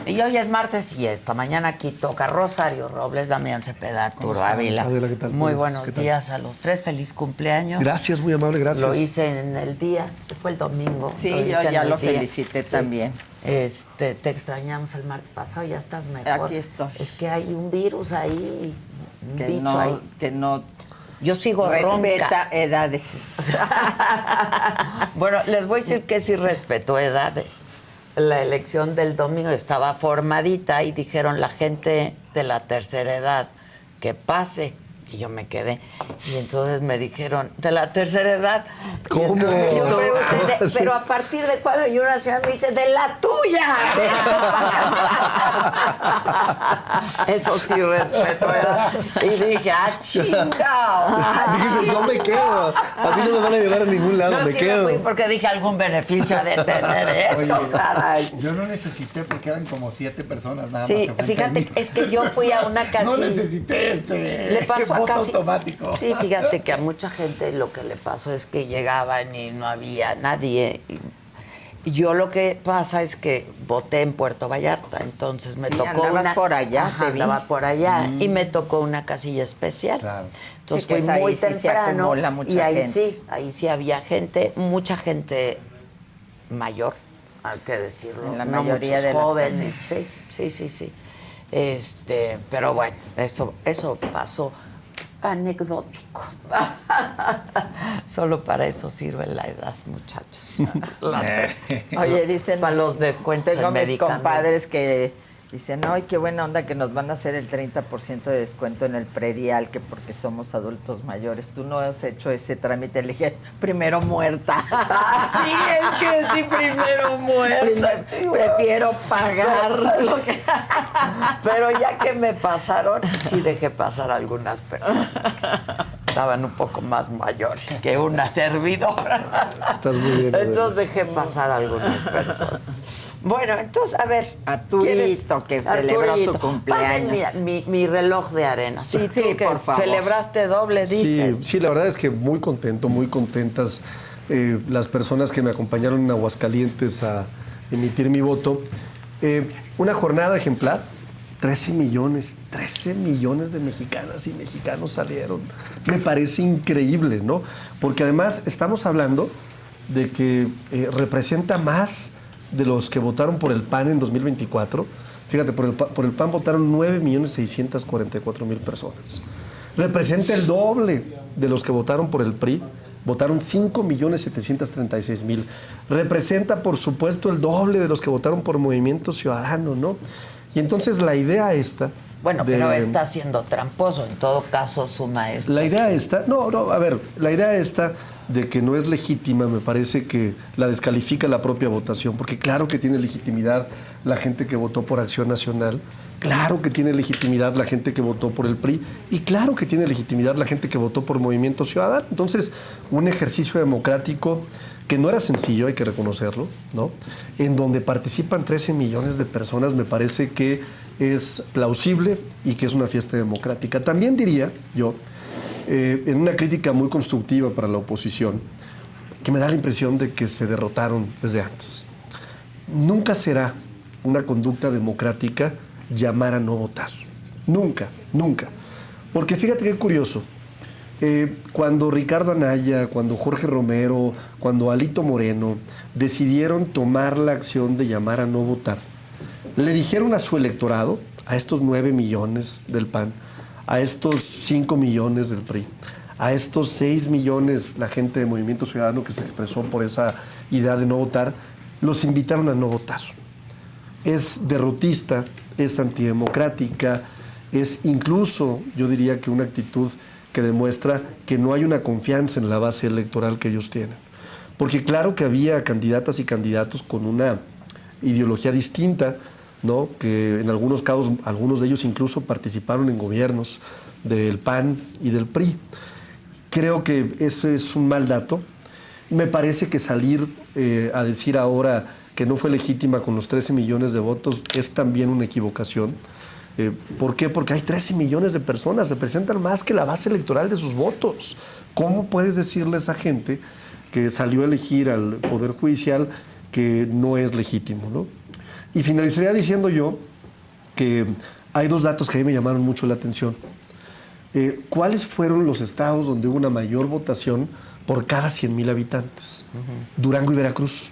Y hoy es martes y esta mañana aquí toca Rosario Robles, Damián Cepeda, Arturo Ávila. Adela, ¿qué tal? Muy buenos días a los tres, feliz cumpleaños. Gracias, muy amable, gracias. Lo hice en el día, fue el domingo. Sí, yo ya lo felicité también. Te extrañamos el martes pasado, ya estás mejor. Aquí estoy. Es que hay un virus ahí, un Que bicho no, ahí. que no Yo sigo respeta ronca. edades. Bueno, les voy a decir que sí respeto edades. La elección del domingo estaba formadita y dijeron la gente de la tercera edad que pase. Y yo me quedé. Y entonces me dijeron, ¿de la tercera edad? ¿Cómo? Y yo pregunté, pero ¿a partir de cuándo? Y una señora me dice, ¡de la tuya! Eso sí respeto edad. Y dije, chingao! Dijiste, no me quedo. A mí no me van a llevar a ningún lado, No, me sí quedo. me fui porque dije algún beneficio de tener esto, Oye, caray. Yo no necesité porque eran como 7 personas nada Sí, más. fíjate, es que yo fui a una casilla. No necesité Le pasó a voto casi... automático. Sí, fíjate que a mucha gente lo que le pasó es que llegaban y no había nadie. Y yo lo que pasa es que voté en Puerto Vallarta, entonces me tocó andabas una... por allá, Ajá, te vi. andaba por allá y me tocó una casilla especial. Claro. Entonces Sí, que fui ahí muy sí se temprano acumula mucha y gente. ahí sí había gente, mucha gente mayor, hay que decirlo. En la no mayoría muchos de las jóvenes. casillas. Sí. Pero bueno, eso pasó. Anecdótico. Solo para eso sirve la edad, muchachos. Oye, dicen... Para los descuentos Tengo en mis medicamentos. compadres que dicen, ay, qué buena onda que nos van a hacer el 30% de descuento en el predial, que porque somos adultos mayores. Tú no has hecho ese trámite. Le dije, primero muerta. Sí, es que sí, primero muerta. Prefiero pagar. Pero ya que me pasaron, sí dejé pasar a algunas personas que estaban un poco más mayores que una servidora. Estás muy bien. Entonces dejé pasar a algunas personas. Bueno, entonces, a ver. Arturito, que celebró su cumpleaños. Pasen mi reloj de arena. Sí, Sí, tú que por favor. celebraste doble, dices. Sí, la verdad es que muy contento, muy contentas las personas que me acompañaron en Aguascalientes a emitir mi voto. Una jornada ejemplar, 13 millones de mexicanas y mexicanos salieron. Me parece increíble, ¿no? Porque además estamos hablando de que representa más de los que votaron por el PAN en 2024. Fíjate, por el PAN votaron 9.644.000 personas. Representa el doble de los que votaron por el PRI. Votaron 5.736.000. Representa, por supuesto, el doble de los que votaron por Movimiento Ciudadano, ¿no? Y entonces la idea esta... Bueno, pero está siendo tramposo. En todo caso, suma esto. La idea esta... la idea esta de que no es legítima, me parece que la descalifica la propia votación, porque claro que tiene legitimidad la gente que votó por Acción Nacional, claro que tiene legitimidad la gente que votó por el PRI, y claro que tiene legitimidad la gente que votó por Movimiento Ciudadano. Entonces, un ejercicio democrático que no era sencillo, hay que reconocerlo, ¿no? En donde participan 13 millones de personas, me parece que es plausible y que es una fiesta democrática. También diría yo, en una crítica muy constructiva para la oposición, que me da la impresión de que se derrotaron desde antes. Nunca será una conducta democrática llamar a no votar. Nunca. Porque fíjate qué curioso. Cuando Ricardo Anaya, cuando Jorge Romero, cuando Alito Moreno decidieron tomar la acción de llamar a no votar, le dijeron a su electorado, a estos 9 millones del PAN, a estos 5 millones del PRI, a estos 6 millones la gente de Movimiento Ciudadano que se expresó por esa idea de no votar, los invitaron a no votar. Es derrotista, es antidemocrática, es incluso, yo diría que una actitud que demuestra que no hay una confianza en la base electoral que ellos tienen. Porque claro que había candidatas y candidatos con una ideología distinta, ¿no? Que en algunos casos, algunos de ellos incluso participaron en gobiernos del PAN y del PRI. Creo que ese es un mal dato. Me parece que salir a decir ahora que no fue legítima con los 13 millones de votos es también una equivocación. ¿Por qué? Porque hay 13 millones de personas, representan más que la base electoral de sus votos. ¿Cómo puedes decirle a esa gente que salió a elegir al Poder Judicial que no es legítimo, ¿no? Y finalizaría diciendo yo que hay 2 datos que a mí me llamaron mucho la atención. ¿Cuáles fueron los estados donde hubo una mayor votación por cada 100,000 habitantes? Durango y Veracruz.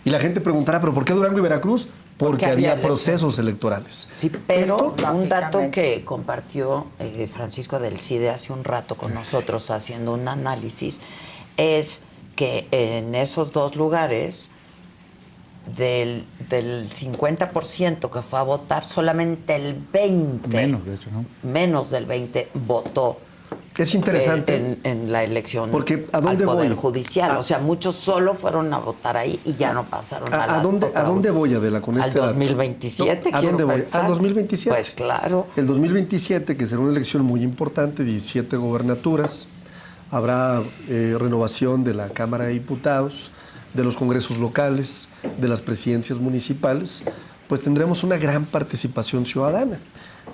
Y la gente preguntará, ¿pero por qué Durango y Veracruz? Porque había procesos electorales. Sí, pero Esto, un dato lógicamente. que compartió Francisco del CIDE hace un rato con nosotros haciendo un análisis es que en esos 2 lugares del 50% que fue a votar, solamente el 20%, Menos, de hecho, ¿no? menos del 20% votó Es interesante. en la elección Porque, ¿a al dónde Poder voy? Judicial. O sea, muchos solo fueron a votar ahí y ya no pasaron a la ¿A dónde otra. voy, Adela, con Al este dato? 2027, No, ¿a quiero dónde voy? pensar. Al 2027. Pues claro. El 2027, que será una elección muy importante, 17 gobernaturas, habrá renovación de la Cámara de Diputados, de los congresos locales, de las presidencias municipales, pues tendremos una gran participación ciudadana.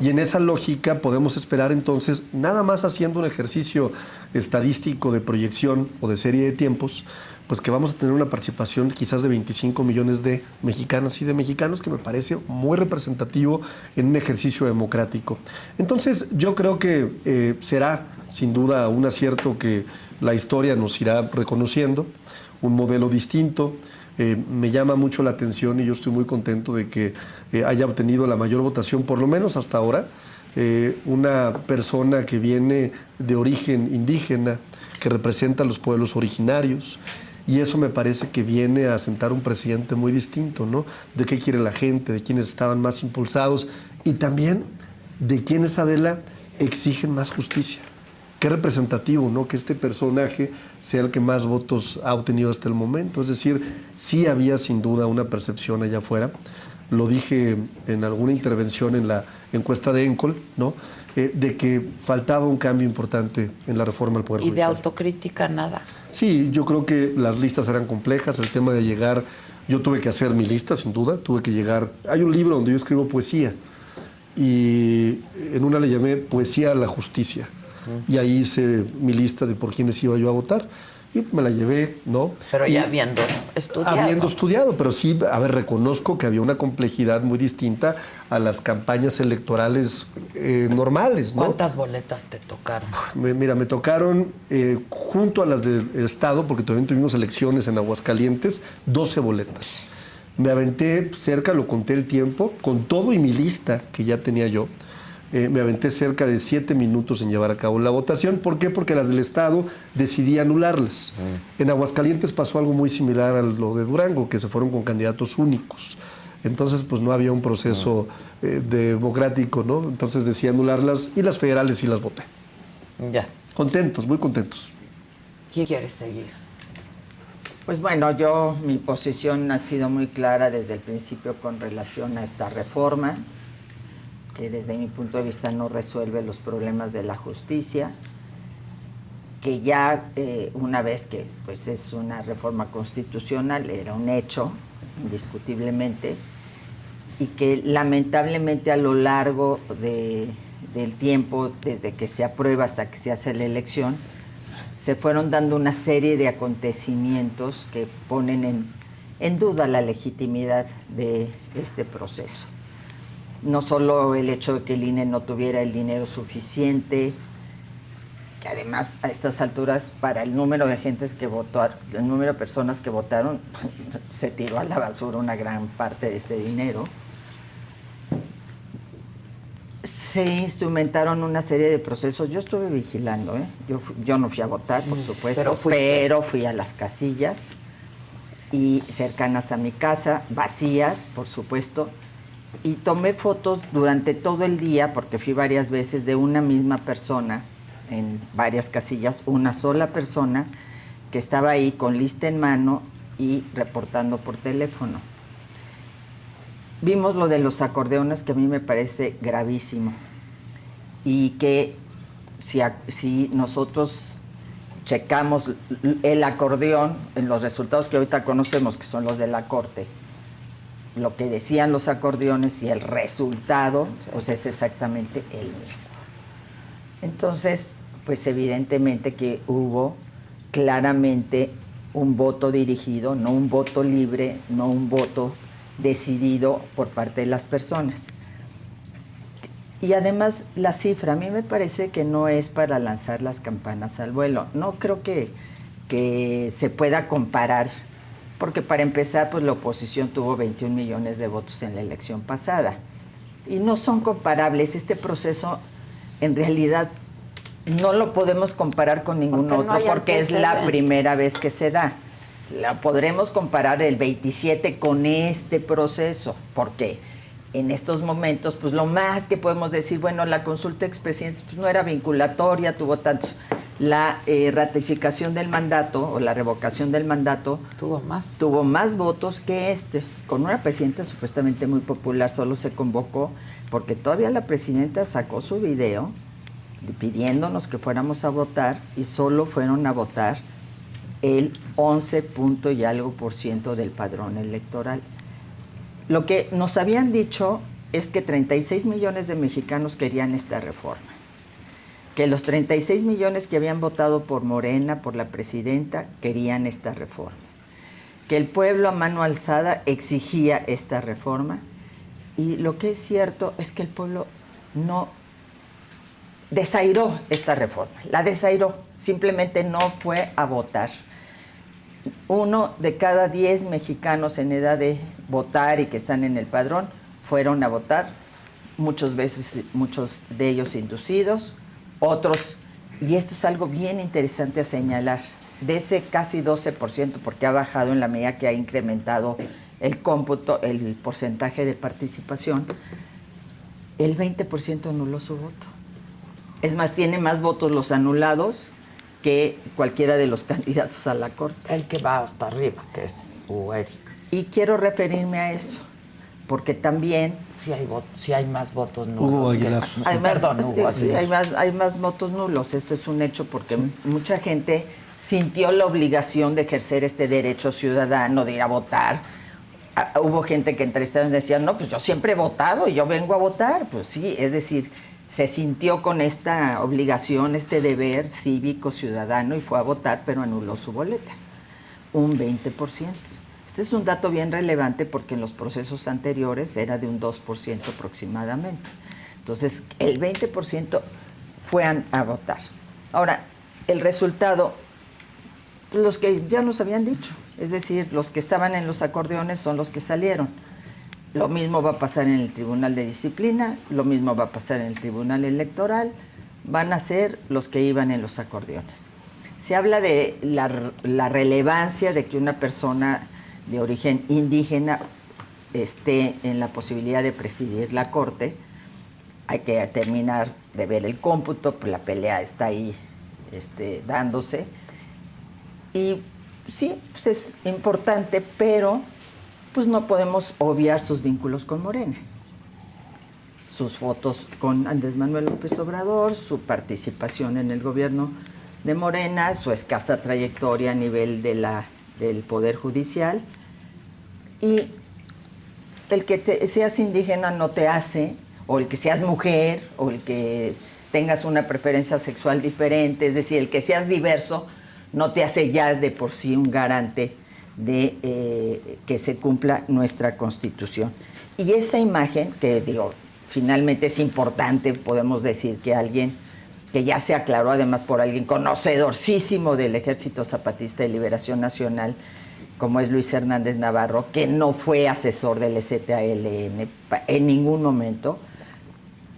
Y en esa lógica podemos esperar entonces, nada más haciendo un ejercicio estadístico de proyección o de serie de tiempos, pues que vamos a tener una participación quizás de 25 millones de mexicanas y de mexicanos, que me parece muy representativo en un ejercicio democrático. Entonces, yo creo que será sin duda un acierto que la historia nos irá reconociendo, un modelo distinto. Me llama mucho la atención y yo estoy muy contento de que haya obtenido la mayor votación, por lo menos hasta ahora, una persona que viene de origen indígena, que representa a los pueblos originarios. Y eso me parece que viene a sentar un presidente muy distinto, ¿no? De qué quiere la gente, de quiénes estaban más impulsados y también de quiénes, Adela, exigen más justicia. Qué representativo, ¿no? Que este personaje sea el que más votos ha obtenido hasta el momento. Es decir, sí había sin duda una percepción allá afuera. Lo dije en alguna intervención en la encuesta de ENCOL, ¿no? De que faltaba un cambio importante en la reforma al Poder Y de Judicial. autocrítica nada. Sí, yo creo que las listas eran complejas, el tema de llegar, yo tuve que hacer mi lista, sin duda, tuve que llegar, hay un libro donde yo escribo poesía y en una le llamé Poesía a la Justicia y ahí hice mi lista de por quiénes iba yo a votar y me la llevé, ¿no? Pero Y ya habiendo estudiado. habiendo estudiado, pero sí, a ver, reconozco que había una complejidad muy distinta a las campañas electorales normales, ¿no? ¿Cuántas boletas te tocaron? Mira, me tocaron junto a las del Estado, porque también tuvimos elecciones en Aguascalientes, 12 boletas. Me aventé cerca, lo conté el tiempo, con todo y mi lista que ya tenía yo, me aventé cerca de 7 minutos en llevar a cabo la votación. ¿Por qué? Porque las del Estado decidí anularlas. En Aguascalientes pasó algo muy similar a lo de Durango, que se fueron con candidatos únicos. Entonces, pues no había un proceso democrático, ¿no? Entonces decidí anularlas y las federales sí las voté. Ya. Contentos, muy contentos. ¿Quién quieres seguir? Pues bueno, mi posición ha sido muy clara desde el principio con relación a esta reforma, que desde mi punto de vista no resuelve los problemas de la justicia, que ya una vez que pues es una reforma constitucional, era un hecho, indiscutiblemente, y que lamentablemente a lo largo del tiempo, desde que se aprueba hasta que se hace la elección, se fueron dando una serie de acontecimientos que ponen en duda la legitimidad de este proceso. No solo el hecho de que el INE no tuviera el dinero suficiente, que además a estas alturas para el número de gentes que votó, el número de personas que votaron, se tiró a la basura una gran parte de ese dinero. Se instrumentaron una serie de procesos. Yo estuve vigilando, ¿eh? Yo no fui a votar, por supuesto, pero fui a las casillas y cercanas a mi casa, vacías, por supuesto, y tomé fotos durante todo el día, porque fui varias veces, de una misma persona en varias casillas, una sola persona que estaba ahí con lista en mano y reportando por teléfono. Vimos lo de los acordeones, que a mí me parece gravísimo, y que si nosotros checamos el acordeón en los resultados que ahorita conocemos, que son los de la Corte, lo que decían los acordeones y el resultado, pues es exactamente el mismo. Entonces, pues evidentemente que hubo claramente un voto dirigido, no un voto libre, no un voto decidido por parte de las personas. Y además la cifra, a mí me parece que no es para lanzar las campanas al vuelo. No creo que se pueda comparar, porque para empezar, pues la oposición tuvo 21 millones de votos en la elección pasada. Y no son comparables. Este proceso, en realidad, no lo podemos comparar con ningún Porque no otro, hay porque es la antecedentes. primera vez que se da. La podremos comparar el 27 con este proceso, porque en estos momentos, pues lo más que podemos decir, bueno, la consulta de expresidentes pues, no era vinculatoria, tuvo tantos. La ratificación del mandato o la revocación del mandato tuvo más votos que este. Con una presidenta supuestamente muy popular, solo se convocó porque todavía la presidenta sacó su video pidiéndonos que fuéramos a votar y solo fueron a votar el 11 punto y algo por ciento del padrón electoral. Lo que nos habían dicho es que 36 millones de mexicanos querían esta reforma, que los 36 millones que habían votado por Morena, por la presidenta, querían esta reforma, que el pueblo a mano alzada exigía esta reforma, y lo que es cierto es que el pueblo no desairó esta reforma, la desairó, simplemente no fue a votar. 1 de cada 10 mexicanos en edad de votar y que están en el padrón fueron a votar, muchos de ellos inducidos, otros, y esto es algo bien interesante a señalar, de ese casi 12%, porque ha bajado en la medida que ha incrementado el cómputo, el porcentaje de participación, el 20% anuló su voto. Es más, tiene más votos los anulados que cualquiera de los candidatos a la Corte. El que va hasta arriba, que es Hugo Eric. Y quiero referirme a eso, porque también... Sí hay más votos nulos. Hugo Aguilar. Hugo Sí, Aguilar. hay más votos nulos. Esto es un hecho porque mucha gente sintió la obligación de ejercer este derecho ciudadano, de ir a votar. Hubo gente que entrevistaron y decían, no, pues yo siempre he votado y yo vengo a votar. Pues sí, es decir, se sintió con esta obligación, este deber cívico ciudadano y fue a votar, pero anuló su boleta. Un 20%. Este es un dato bien relevante porque en los procesos anteriores era de un 2% aproximadamente. Entonces, el 20% fue a votar. Ahora, el resultado, los que ya nos habían dicho, es decir, los que estaban en los acordeones son los que salieron. Lo mismo va a pasar en el Tribunal de Disciplina, lo mismo va a pasar en el Tribunal Electoral, van a ser los que iban en los acordeones. Se habla de la relevancia de que una persona de origen indígena esté en la posibilidad de presidir la Corte. Hay que terminar de ver el cómputo, pues la pelea está ahí dándose. Y sí, pues es importante, pero pues no podemos obviar sus vínculos con Morena. Sus fotos con Andrés Manuel López Obrador, su participación en el gobierno de Morena, su escasa trayectoria a nivel del Poder Judicial. Y el que seas indígena no te hace, o el que seas mujer, o el que tengas una preferencia sexual diferente, es decir, el que seas diverso, no te hace ya de por sí un garante de que se cumpla nuestra Constitución. Y esa imagen, que digo, finalmente es importante, podemos decir que alguien que ya se aclaró además por alguien conocedorcísimo del Ejército Zapatista de Liberación Nacional, como es Luis Hernández Navarro, que no fue asesor del ZLN en ningún momento,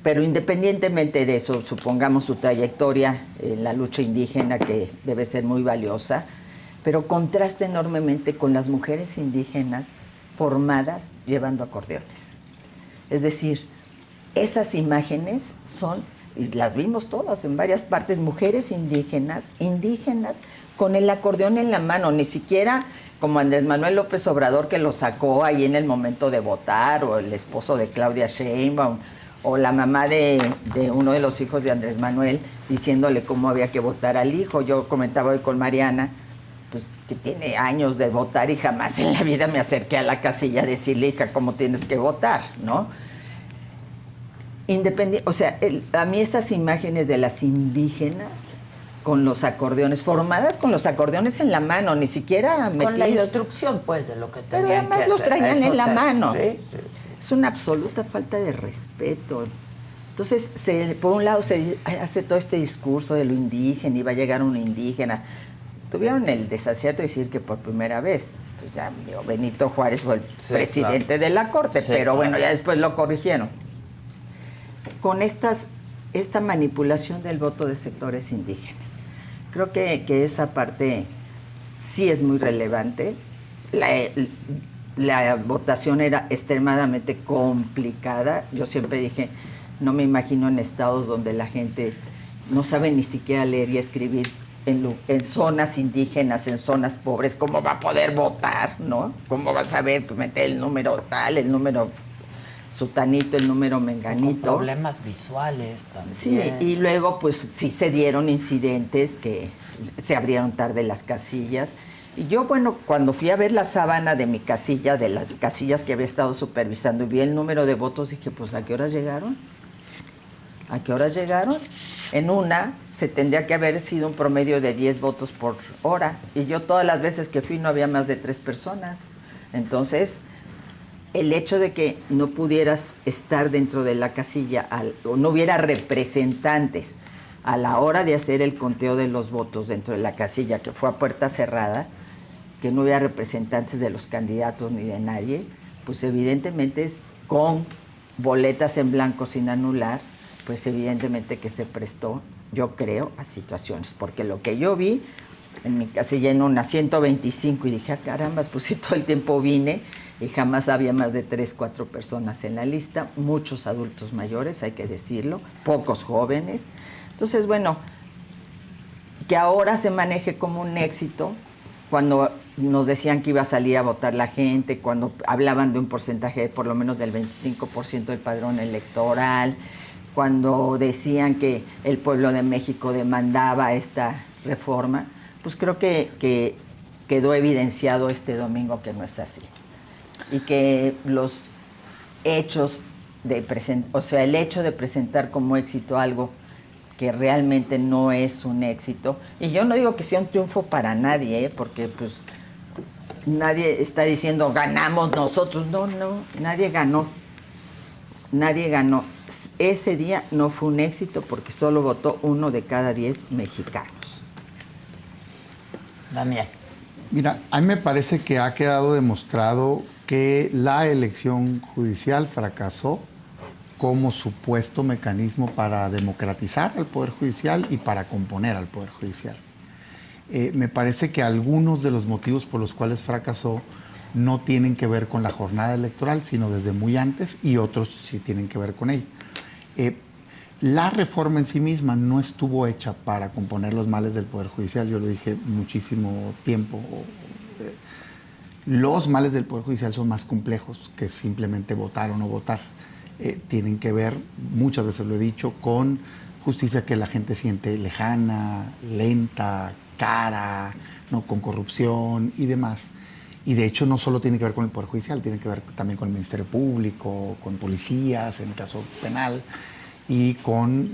pero independientemente de eso, supongamos su trayectoria en la lucha indígena, que debe ser muy valiosa, pero contrasta enormemente con las mujeres indígenas formadas llevando acordeones. Es decir, esas imágenes son, y las vimos todas en varias partes, mujeres indígenas con el acordeón en la mano, ni siquiera como Andrés Manuel López Obrador, que lo sacó ahí en el momento de votar, o el esposo de Claudia Sheinbaum, o la mamá de uno de los hijos de Andrés Manuel diciéndole cómo había que votar al hijo. Yo comentaba hoy con Mariana, pues que tiene años de votar y jamás en la vida me acerqué a la casilla a decirle, hija, cómo tienes que votar, ¿no? O sea, a mí estas imágenes de las indígenas con los acordeones, formadas con los acordeones en la mano, ni siquiera Con la metidos. instrucción, pues, de lo que Pero tenían además que los hacer. traían en la Eso mano. Sí. Es una absoluta falta de respeto. Entonces, por un lado se hace todo este discurso de lo indígena, iba a llegar un indígena. Tuvieron el desacierto de decir que por primera vez, pues ya digo, Benito Juárez fue el presidente de la Corte, Sí, pero bueno, claro. ya después lo corrigieron. Con esta manipulación del voto de sectores indígenas. Creo que esa parte sí es muy relevante. La votación era extremadamente complicada. Yo siempre dije, no me imagino en estados donde la gente no sabe ni siquiera leer y escribir en zonas indígenas, en zonas pobres, ¿cómo va a poder votar, no? ¿Cómo va a saber meter el número tal, el número sutanito, el número menganito? Con problemas visuales también. Sí, y luego pues sí se dieron incidentes que se abrieron tarde las casillas. Y yo, bueno, cuando fui a ver la sábana de mi casilla, de las casillas que había estado supervisando, y vi el número de votos, dije, pues, ¿a qué horas llegaron? ¿A qué horas llegaron? En una se tendría que haber sido un promedio de 10 votos por hora. Y yo todas las veces que fui no había más de 3 personas. Entonces, el hecho de que no pudieras estar dentro de la casilla, o no hubiera representantes a la hora de hacer el conteo de los votos dentro de la casilla, que fue a puerta cerrada, que no hubiera representantes de los candidatos ni de nadie, pues evidentemente es con boletas en blanco sin anular, pues evidentemente que se prestó, yo creo, a situaciones. Porque lo que yo vi en mi casilla en una 125 y dije, caramba, pues si todo el tiempo vine y jamás había más de 3, 4 personas en la lista, muchos adultos mayores, hay que decirlo, pocos jóvenes. Entonces, bueno, que ahora se maneje como un éxito, cuando nos decían que iba a salir a votar la gente, cuando hablaban de un porcentaje de por lo menos del 25% del padrón electoral, cuando decían que el pueblo de México demandaba esta reforma, pues creo que quedó evidenciado este domingo que no es así. Y que los hechos el hecho de presentar como éxito algo que realmente no es un éxito, y yo no digo que sea un triunfo para nadie, porque pues nadie está diciendo ganamos nosotros, no, nadie ganó. Ese día no fue un éxito porque solo votó 1 de cada 10 mexicanos. Damián. Mira, a mí me parece que ha quedado demostrado que la elección judicial fracasó como supuesto mecanismo para democratizar al Poder Judicial y para componer al Poder Judicial. Me parece que algunos de los motivos por los cuales fracasó no tienen que ver con la jornada electoral, sino desde muy antes, y otros sí tienen que ver con ella. La reforma en sí misma no estuvo hecha para componer los males del Poder Judicial, yo lo dije muchísimo tiempo. Los males del Poder Judicial son más complejos que simplemente votar o no votar. Tienen que ver, muchas veces lo he dicho, con justicia que la gente siente lejana, lenta, cara, ¿no? Con corrupción y demás. Y de hecho no solo tiene que ver con el Poder Judicial, tiene que ver también con el Ministerio Público, con policías, en el caso penal, y con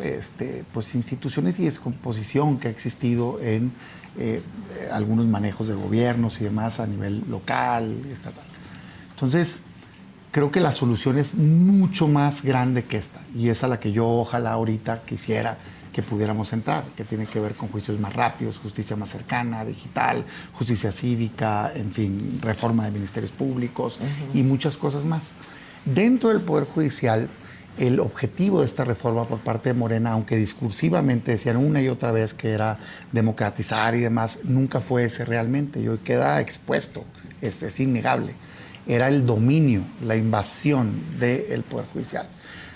pues, instituciones y descomposición que ha existido en algunos manejos de gobiernos y demás a nivel local, estatal. Entonces, creo que la solución es mucho más grande que esta, y es a la que yo ojalá ahorita quisiera que pudiéramos entrar, que tiene que ver con juicios más rápidos, justicia más cercana, digital, justicia cívica, en fin, reforma de ministerios públicos y muchas cosas más. Dentro del Poder Judicial, el objetivo de esta reforma por parte de Morena, aunque discursivamente decían una y otra vez que era democratizar y demás, nunca fue ese realmente, y hoy queda expuesto, es innegable. Era el dominio, la invasión del Poder Judicial.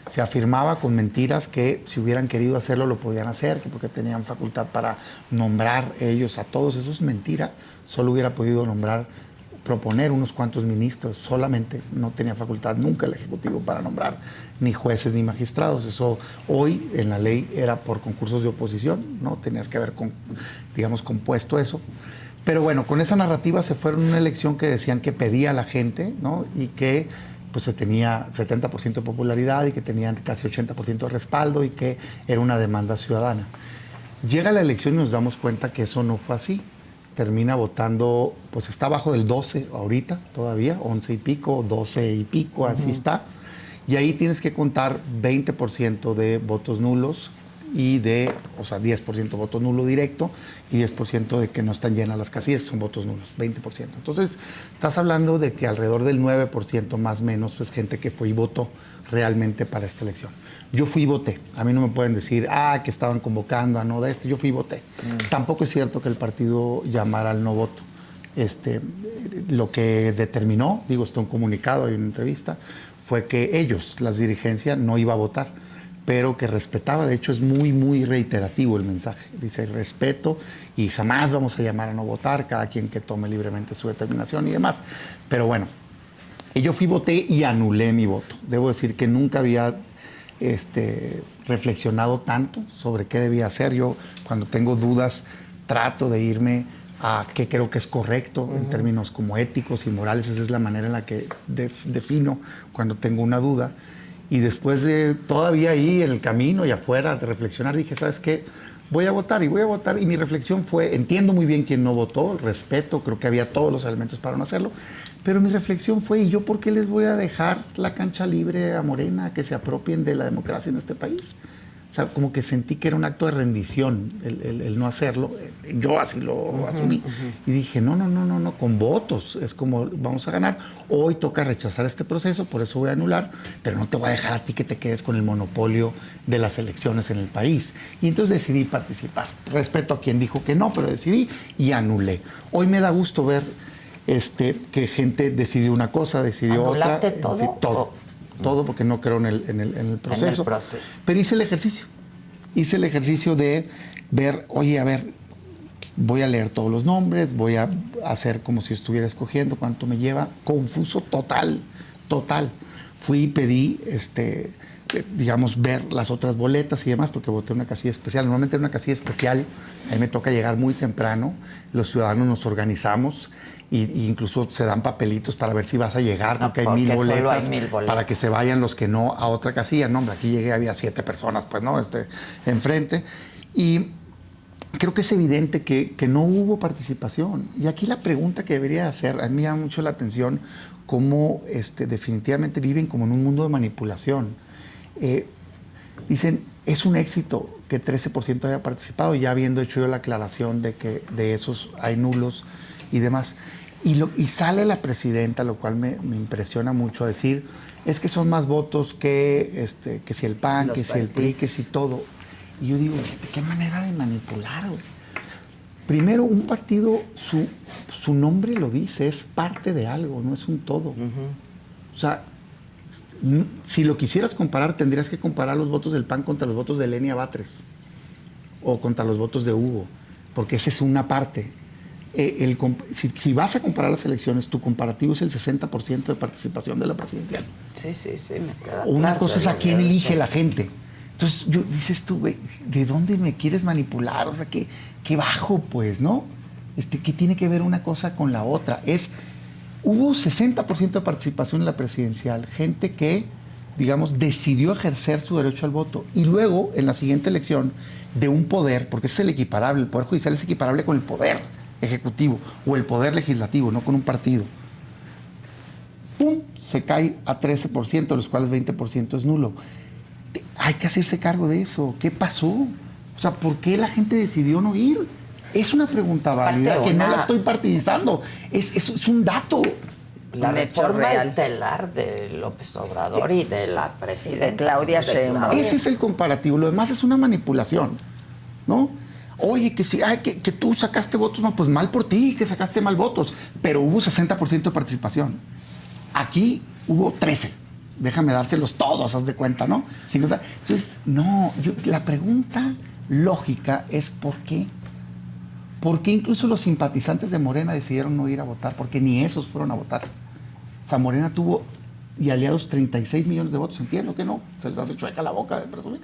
Se afirmaba con mentiras que si hubieran querido hacerlo lo podían hacer, que porque tenían facultad para nombrar ellos a todos. Eso es mentira. Solo hubiera podido proponer unos cuantos ministros solamente. No tenía facultad nunca el Ejecutivo para nombrar ni jueces ni magistrados. Eso hoy en la ley era por concursos de oposición, ¿no? Tenías que haber, compuesto eso. Pero bueno, con esa narrativa se fueron a una elección que decían que pedía a la gente, ¿no? Y que pues se tenía 70% de popularidad y que tenían casi 80% de respaldo y que era una demanda ciudadana. Llega la elección y nos damos cuenta que eso no fue así. Termina votando, pues está abajo del 12 ahorita todavía, 11 y pico, 12 y pico, así está. Y ahí tienes que contar 20% de votos nulos y de, o sea, 10% voto nulo directo y 10% de que no están llenas las casillas, son votos nulos, 20%. Entonces, estás hablando de que alrededor del 9% más o menos es gente que fue y votó realmente para esta elección. Yo fui y voté. A mí no me pueden decir, que estaban convocando a no de esto. Yo fui y voté. Tampoco es cierto que el partido llamara al no voto. Lo que determinó, digo, está un comunicado, hay una entrevista, fue que ellos, las dirigencias, no iba a votar, pero que respetaba. De hecho, es muy, muy reiterativo el mensaje. Dice, respeto y jamás vamos a llamar a no votar, cada quien que tome libremente su determinación y demás. Pero bueno, yo fui, voté y anulé mi voto. Debo decir que nunca había reflexionado tanto sobre qué debía hacer. Yo, cuando tengo dudas, trato de irme a qué creo que es correcto en términos como éticos y morales. Esa es la manera en la que defino cuando tengo una duda. Y después de todavía ahí en el camino y afuera de reflexionar, dije, ¿sabes qué? Voy a votar y voy a votar. Y mi reflexión fue, entiendo muy bien quién no votó, respeto, creo que había todos los elementos para no hacerlo, pero mi reflexión fue, ¿y yo por qué les voy a dejar la cancha libre a Morena, que se apropien de la democracia en este país? O sea, como que sentí que era un acto de rendición el no hacerlo. Yo así lo asumí. Y dije, no, con votos es como vamos a ganar. Hoy toca rechazar este proceso, por eso voy a anular, pero no te voy a dejar a ti que te quedes con el monopolio de las elecciones en el país. Y entonces decidí participar. Respeto a quien dijo que no, pero decidí y anulé. Hoy me da gusto ver que gente decidió una cosa, decidió otra. ¿Anulaste todo? En fin, todo. Todo, porque no creo en el proceso. Pero hice el ejercicio. Hice el ejercicio de ver, oye, a ver, voy a leer todos los nombres, voy a hacer como si estuviera escogiendo cuánto me lleva. Confuso total. Fui y pedí, digamos, ver las otras boletas y demás, porque voté en una casilla especial. Normalmente en una casilla especial, a mí me toca llegar muy temprano, los ciudadanos nos organizamos y incluso se dan papelitos para ver si vas a llegar, porque hay 1000 boletas, para que se vayan los que no a otra casilla. No, hombre, aquí llegué, había 7 personas, pues, ¿no? Enfrente. Y creo que es evidente que no hubo participación. Y aquí la pregunta que debería hacer, a mí me llama mucho la atención cómo definitivamente viven como en un mundo de manipulación. Dicen, es un éxito que 13% haya participado, ya habiendo hecho yo la aclaración de que de esos hay nulos y demás. Y sale la presidenta, lo cual me impresiona mucho, a decir, es que son más votos que si el PAN, que si el PRI, que si todo. Y yo digo, fíjate, qué manera de manipular, güey. Primero, un partido, su nombre lo dice, es parte de algo, no es un todo. O sea, si lo quisieras comparar, tendrías que comparar los votos del PAN contra los votos de Lenia Batres o contra los votos de Hugo, porque esa es una parte. Si vas a comparar las elecciones, tu comparativo es el 60% de participación de la presidencial. Sí, me queda Una claro, cosa es a quién elige la gente. Entonces, dices tú, güey, ¿de dónde me quieres manipular? O sea, qué bajo, pues, ¿no? ¿Qué tiene que ver una cosa con la otra? Hubo 60% de participación en la presidencial, gente que, digamos, decidió ejercer su derecho al voto. Y luego, en la siguiente elección, de un poder, porque ese es el equiparable, el Poder Judicial es equiparable con el Poder Ejecutivo o el Poder Legislativo, no con un partido. ¡Pum! Se cae a 13%, de los cuales 20% es nulo. Hay que hacerse cargo de eso. ¿Qué pasó? O sea, ¿por qué la gente decidió no ir? Es una pregunta válida que no la estoy partidizando. Es un dato. La reforma estelar de López Obrador y de la presidenta. De Claudia Sheinbaum. Ese es el comparativo. Lo demás es una manipulación, ¿no? Oye, que tú sacaste votos. No, pues mal por ti, que sacaste mal votos. Pero hubo 60% de participación. Aquí hubo 13%. Déjame dárselos todos, haz de cuenta, ¿no? Entonces, no, la pregunta lógica es ¿por qué? ¿Por qué incluso los simpatizantes de Morena decidieron no ir a votar? Porque ni esos fueron a votar. O sea, Morena tuvo y aliados 36 millones de votos. Entiendo que no, se les hace chueca la boca de presumir.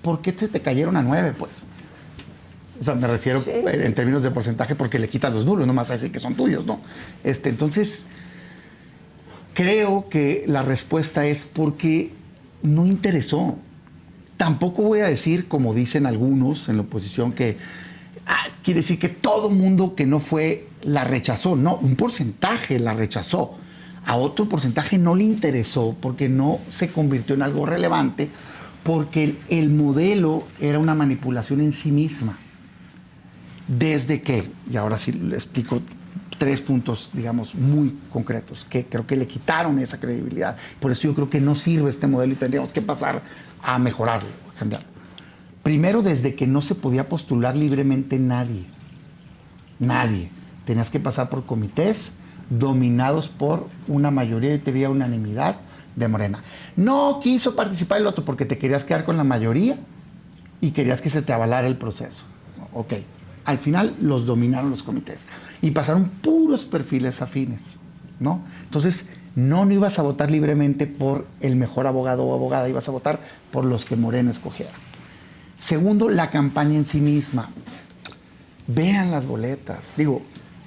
¿Por qué te cayeron a 9, pues? O sea, me refiero en términos de porcentaje porque le quitas los nulos, no más a decir que son tuyos, ¿no? Entonces, creo que la respuesta es porque no interesó. Tampoco voy a decir, como dicen algunos en la oposición, que quiere decir que todo mundo que no fue la rechazó. No, un porcentaje la rechazó. A otro porcentaje no le interesó porque no se convirtió en algo relevante, porque el modelo era una manipulación en sí misma. Desde que, y ahora sí le explico 3 puntos, digamos, muy concretos, que creo que le quitaron esa credibilidad. Por eso yo creo que no sirve este modelo y tendríamos que pasar a mejorarlo, a cambiarlo. Primero, desde que no se podía postular libremente nadie. Nadie. Tenías que pasar por comités dominados por una mayoría, y te veía unanimidad de Morena. No quiso participar el otro porque te querías quedar con la mayoría y querías que se te avalara el proceso. Ok. Al final los dominaron los comités y pasaron puros perfiles afines, ¿no? Entonces, no ibas a votar libremente por el mejor abogado o abogada, ibas a votar por los que Morena escogiera. Segundo, la campaña en sí misma. Vean las boletas. Digo,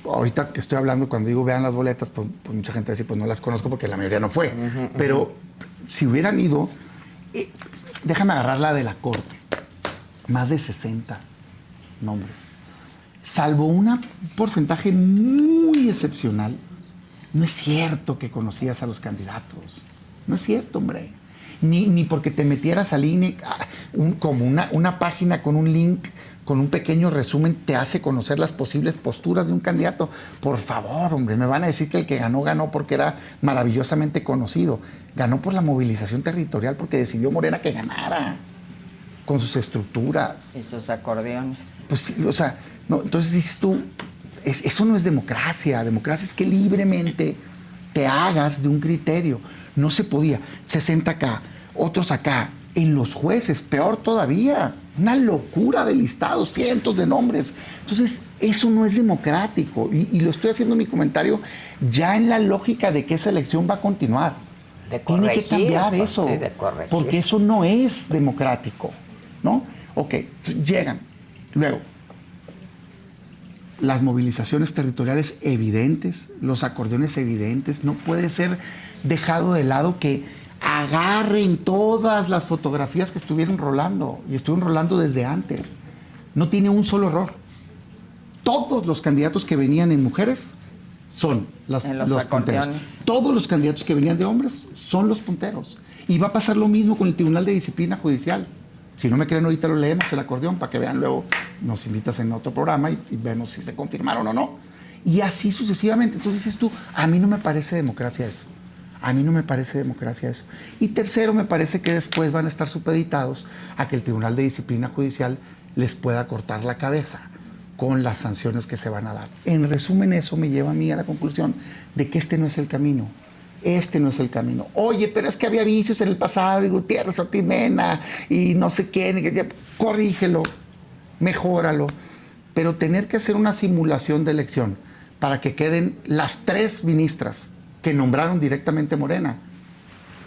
ahorita que estoy hablando, cuando digo vean las boletas, pues mucha gente dice, pues no las conozco porque la mayoría no fue. Pero si hubieran ido, déjame agarrar la de la corte. Más de 60 nombres. Salvo un porcentaje muy excepcional, no es cierto que conocías a los candidatos. No es cierto, hombre. Ni porque te metieras al INE, como una página con un link, con un pequeño resumen, te hace conocer las posibles posturas de un candidato. Por favor, hombre, me van a decir que el que ganó, ganó porque era maravillosamente conocido. Ganó por la movilización territorial, porque decidió Morena que ganara, con sus estructuras. Y sus acordeones. Pues sí, o sea, no, entonces dices tú, eso no es democracia. Democracia es que libremente te hagas de un criterio. No se podía. 60 acá, otros acá. En los jueces, peor todavía. Una locura de listados, cientos de nombres. Entonces, eso no es democrático. Y lo estoy haciendo en mi comentario ya en la lógica de que esa elección va a continuar. Tiene que cambiar eso. Sí, de corregir. Porque eso no es democrático, ¿no? Ok, llegan. Luego, las movilizaciones territoriales evidentes, los acordeones evidentes. No puede ser dejado de lado que agarren todas las fotografías que estuvieron rolando, y estuvieron rolando desde antes. No tiene un solo error. Todos los candidatos que venían en mujeres son los punteros. Todos los candidatos que venían de hombres son los punteros. Y va a pasar lo mismo con el Tribunal de Disciplina Judicial. Si no me creen, ahorita lo leemos el acordeón para que vean, luego nos invitas en otro programa y vemos si se confirmaron o no. Y así sucesivamente. Entonces dices tú, a mí no me parece democracia eso. A mí no me parece democracia eso. Y tercero, me parece que después van a estar supeditados a que el Tribunal de Disciplina Judicial les pueda cortar la cabeza con las sanciones que se van a dar. En resumen, eso me lleva a mí a la conclusión de que este no es el camino. Este no es el camino. Oye, pero es que había vicios en el pasado, y Gutiérrez Ortiz Mena, y no sé quién, corrígelo, mejóralo. Pero tener que hacer una simulación de elección para que queden las 3 ministras que nombraron directamente Morena,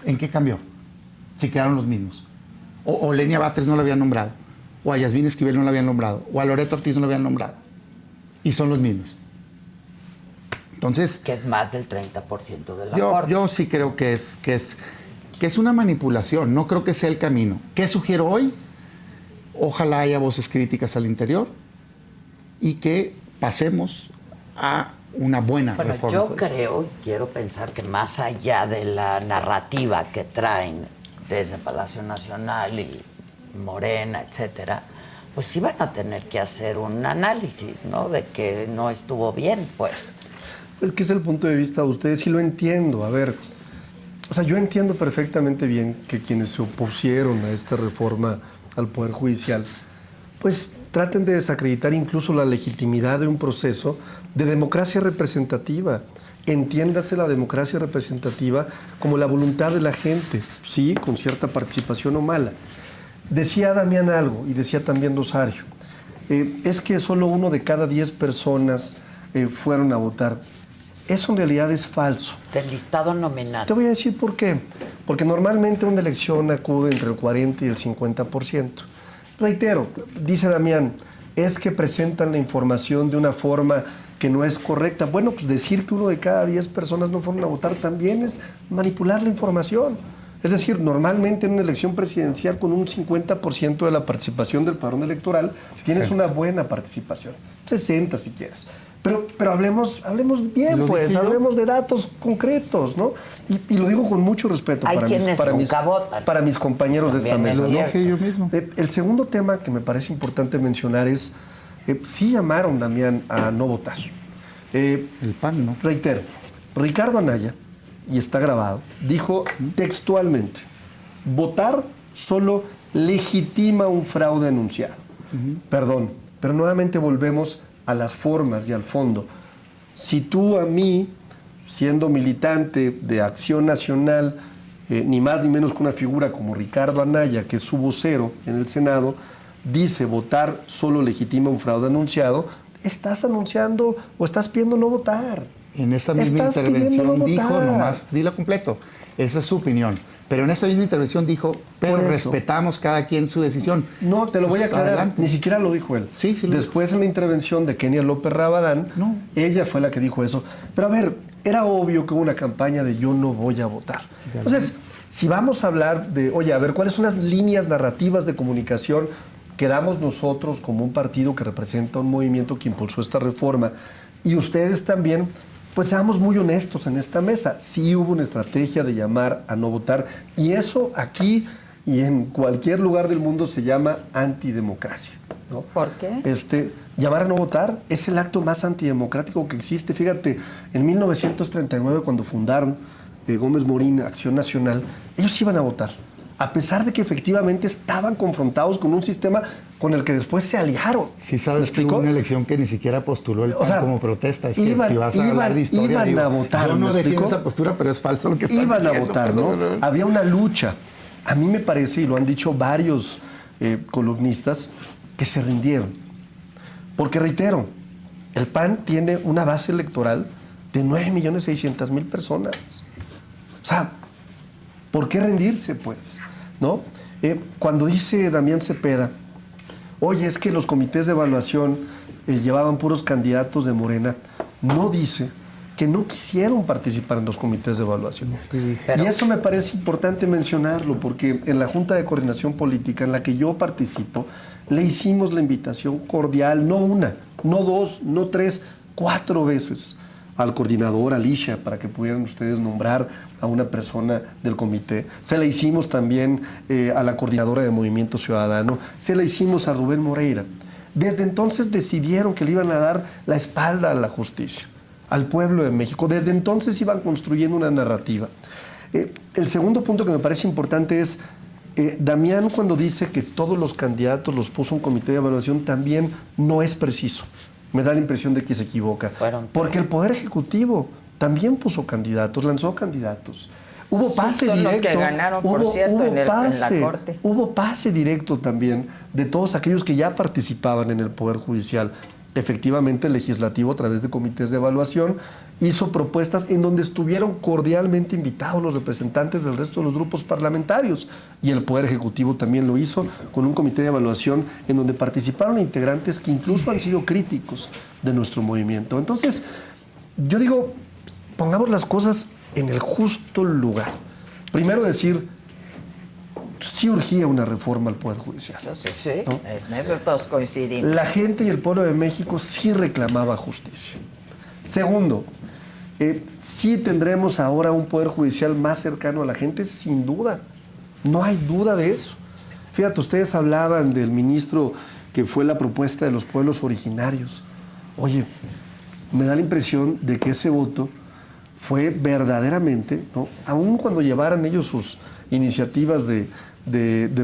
¿en qué cambió? Si quedaron los mismos. O Lenia Batres no la habían nombrado, o a Yasmín Esquivel no la habían nombrado, o a Loreto Ortiz no la habían nombrado. Y son los mismos. Entonces, que es más del 30% de la corte. Yo sí creo que es una manipulación. No creo que sea el camino. ¿Qué sugiero hoy? Ojalá haya voces críticas al interior y que pasemos a una buena reforma. Yo creo y quiero pensar que más allá de la narrativa que traen desde Palacio Nacional y Morena, etcétera, pues sí van a tener que hacer un análisis, ¿no? De que no estuvo bien, pues. Es que es el punto de vista de ustedes y lo entiendo. A ver, o sea, yo entiendo perfectamente bien que quienes se opusieron a esta reforma al Poder Judicial, pues traten de desacreditar incluso la legitimidad de un proceso de democracia representativa. Entiéndase la democracia representativa como la voluntad de la gente, sí, con cierta participación o mala. Decía Damián algo, y decía también Rosario, es que solo 1 de cada 10 personas fueron a votar. Eso en realidad es falso. Del listado nominal. Te voy a decir por qué. Porque normalmente una elección acude entre el 40 y el 50%. Reitero, dice Damián, es que presentan la información de una forma que no es correcta. Bueno, pues decir que 1 de cada 10 personas no fueron a votar también es manipular la información. Es decir, normalmente en una elección presidencial con un 50% de la participación del padrón electoral, tienes una buena participación. 60 si quieres. Pero hablemos bien, ¿Lo pues, dije yo? hablemos de datos concretos, ¿no? Y lo digo con mucho respeto Hay quienes nunca votan. para mis compañeros de esta También es mesa. Lo ¿no? dije yo mismo. El segundo tema que me parece importante mencionar es, sí llamaron, Damián, a no votar. El PAN, ¿no? Reitero, Ricardo Anaya, y está grabado, dijo textualmente, votar solo legitima un fraude anunciado. Perdón, pero nuevamente volvemos a las formas y al fondo. Si tú a mí, siendo militante de Acción Nacional, ni más ni menos que una figura como Ricardo Anaya, que es su vocero en el Senado, dice votar solo legitima un fraude anunciado, estás anunciando o estás pidiendo no votar. En esa misma Estás pidiendo intervención no dijo, votar. nomás dilo completo, esa es su opinión. Pero en esa misma intervención dijo, pero Por eso. respetamos cada quien su decisión. No, te lo voy a aclarar. Adelante. Ni siquiera lo dijo él. Sí, sí lo Después en la intervención de Kenia López Rabadán, No. ella fue la que dijo eso. Pero a ver, era obvio que hubo una campaña de yo no voy a votar. Entonces, si vamos a hablar de, oye, a ver, ¿cuáles son las líneas narrativas de comunicación que damos nosotros como un partido que representa un movimiento que impulsó esta reforma? Y ustedes también, pues seamos muy honestos en esta mesa. Sí hubo una estrategia de llamar a no votar y eso aquí y en cualquier lugar del mundo se llama antidemocracia, ¿no? ¿Por qué? Llamar a no votar es el acto más antidemocrático que existe. Fíjate, en 1939 cuando fundaron Gómez Morín, Acción Nacional, ellos iban a votar, a pesar de que efectivamente estaban confrontados con un sistema con el que después se aliaron. Si ¿Me sabes que explico? hubo una elección que ni siquiera postuló el O PAN sea, como protesta. Es que iban- si vas a hablar iban- de historia, iban digo, a votar, yo ¿me no defiendo explico? esa postura, pero es falso lo que estás Iban diciendo. a votar, ¿no? Había una lucha. A mí me parece, y lo han dicho varios columnistas, que se rindieron. Porque reitero, el PAN tiene una base electoral de 9.600.000 personas. O sea, ¿por qué rendirse, pues? ¿No? Cuando dice Damián Cepeda, oye, es que los comités de evaluación llevaban puros candidatos de Morena, no dice que no quisieron participar en los comités de evaluación. Pero- Y eso me parece importante mencionarlo, porque en la Junta de Coordinación Política en la que yo participo, le hicimos la invitación cordial, no una, no dos, no tres, 4 veces al coordinador, Alicia, para que pudieran ustedes nombrar a una persona del comité. Se la hicimos también a la coordinadora de Movimiento Ciudadano, se la hicimos a Rubén Moreira. Desde entonces decidieron que le iban a dar la espalda a la justicia, al pueblo de México. Desde entonces iban construyendo una narrativa. El segundo punto que me parece importante es, Damián cuando dice que todos los candidatos los puso un comité de evaluación también no es preciso. Me da la impresión de que se equivoca. Fueron Porque el Poder Ejecutivo también puso candidatos, lanzó candidatos. Hubo pase Son los directo. que ganaron, por cierto, en la Corte. Hubo pase directo también de todos aquellos que ya participaban en el Poder Judicial. Efectivamente, el Legislativo, a través de comités de evaluación, hizo propuestas en donde estuvieron cordialmente invitados los representantes del resto de los grupos parlamentarios. Y el Poder Ejecutivo también lo hizo con un comité de evaluación en donde participaron integrantes que incluso han sido críticos de nuestro movimiento. Entonces, yo digo, pongamos las cosas en el justo lugar. Primero decir, sí urgía una reforma al Poder Judicial. Eso sí, sí. ¿No? En eso todos coincidimos. La gente y el pueblo de México sí reclamaba justicia. Segundo, sí tendremos ahora un Poder Judicial más cercano a la gente, sin duda. No hay duda de eso. Fíjate, ustedes hablaban del ministro que fue la propuesta de los pueblos originarios. Oye, me da la impresión de que ese voto fue verdaderamente, ¿no? Aun cuando llevaran ellos sus iniciativas de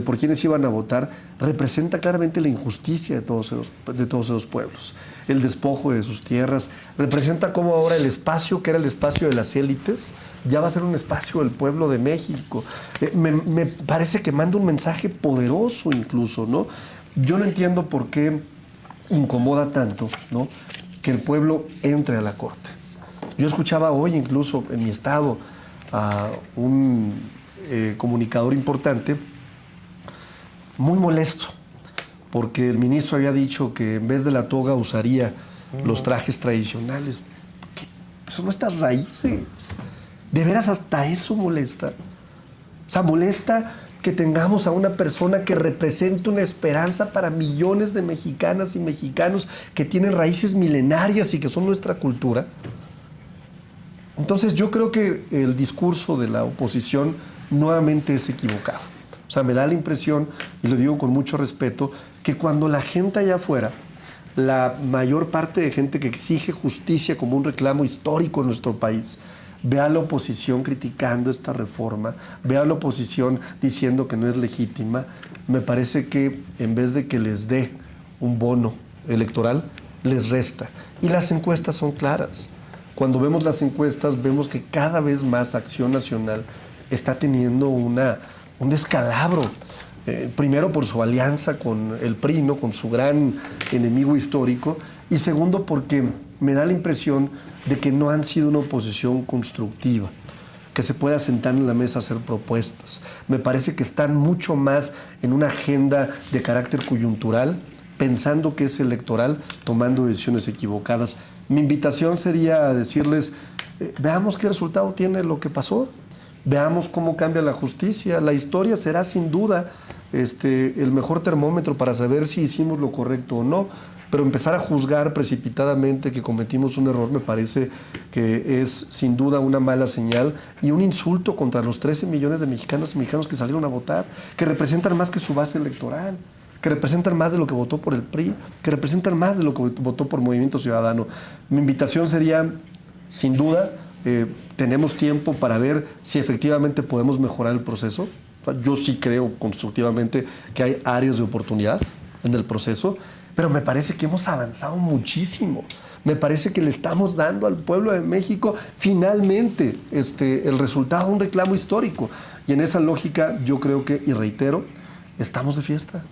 por quienes iban a votar, representa claramente la injusticia de todos esos pueblos, el despojo de sus tierras, representa cómo ahora el espacio que era el espacio de las élites ya va a ser un espacio del pueblo de México. Me parece que manda un mensaje poderoso incluso, ¿no? Yo no entiendo por qué incomoda tanto, ¿no?, que el pueblo entre a la Corte. Yo escuchaba hoy incluso en mi estado a un comunicador importante muy molesto porque el ministro había dicho que en vez de la toga usaría los trajes tradicionales. ¿Qué? Son nuestras raíces. ¿De veras hasta eso molesta? O sea, molesta que tengamos a una persona que represente una esperanza para millones de mexicanas y mexicanos que tienen raíces milenarias y que son nuestra cultura. Entonces yo creo que el discurso de la oposición nuevamente es equivocado. O sea, me da la impresión, y lo digo con mucho respeto, que cuando la gente allá afuera, la mayor parte de gente que exige justicia como un reclamo histórico en nuestro país, ve a la oposición criticando esta reforma, ve a la oposición diciendo que no es legítima, me parece que en vez de que les dé un bono electoral, les resta. Y las encuestas son claras. Cuando vemos las encuestas, vemos que cada vez más Acción Nacional está teniendo un descalabro. Primero por su alianza con el PRI, ¿no? Con su gran enemigo histórico, y segundo porque me da la impresión de que no han sido una oposición constructiva, que se pueda sentar en la mesa a hacer propuestas. Me parece que están mucho más en una agenda de carácter coyuntural, pensando que es electoral, tomando decisiones equivocadas. Mi invitación sería a decirles, veamos qué resultado tiene lo que pasó, veamos cómo cambia la justicia. La historia será sin duda el mejor termómetro para saber si hicimos lo correcto o no, pero empezar a juzgar precipitadamente que cometimos un error me parece que es sin duda una mala señal y un insulto contra los 13 millones de mexicanas y mexicanos que salieron a votar, que representan más que su base electoral, que representan más de lo que votó por el PRI, que representan más de lo que votó por Movimiento Ciudadano. Mi invitación sería, sin duda, tenemos tiempo para ver si efectivamente podemos mejorar el proceso. Yo sí creo constructivamente que hay áreas de oportunidad en el proceso, pero me parece que hemos avanzado muchísimo. Me parece que le estamos dando al pueblo de México finalmente el resultado de un reclamo histórico. Y en esa lógica yo creo que, y reitero, estamos de fiesta.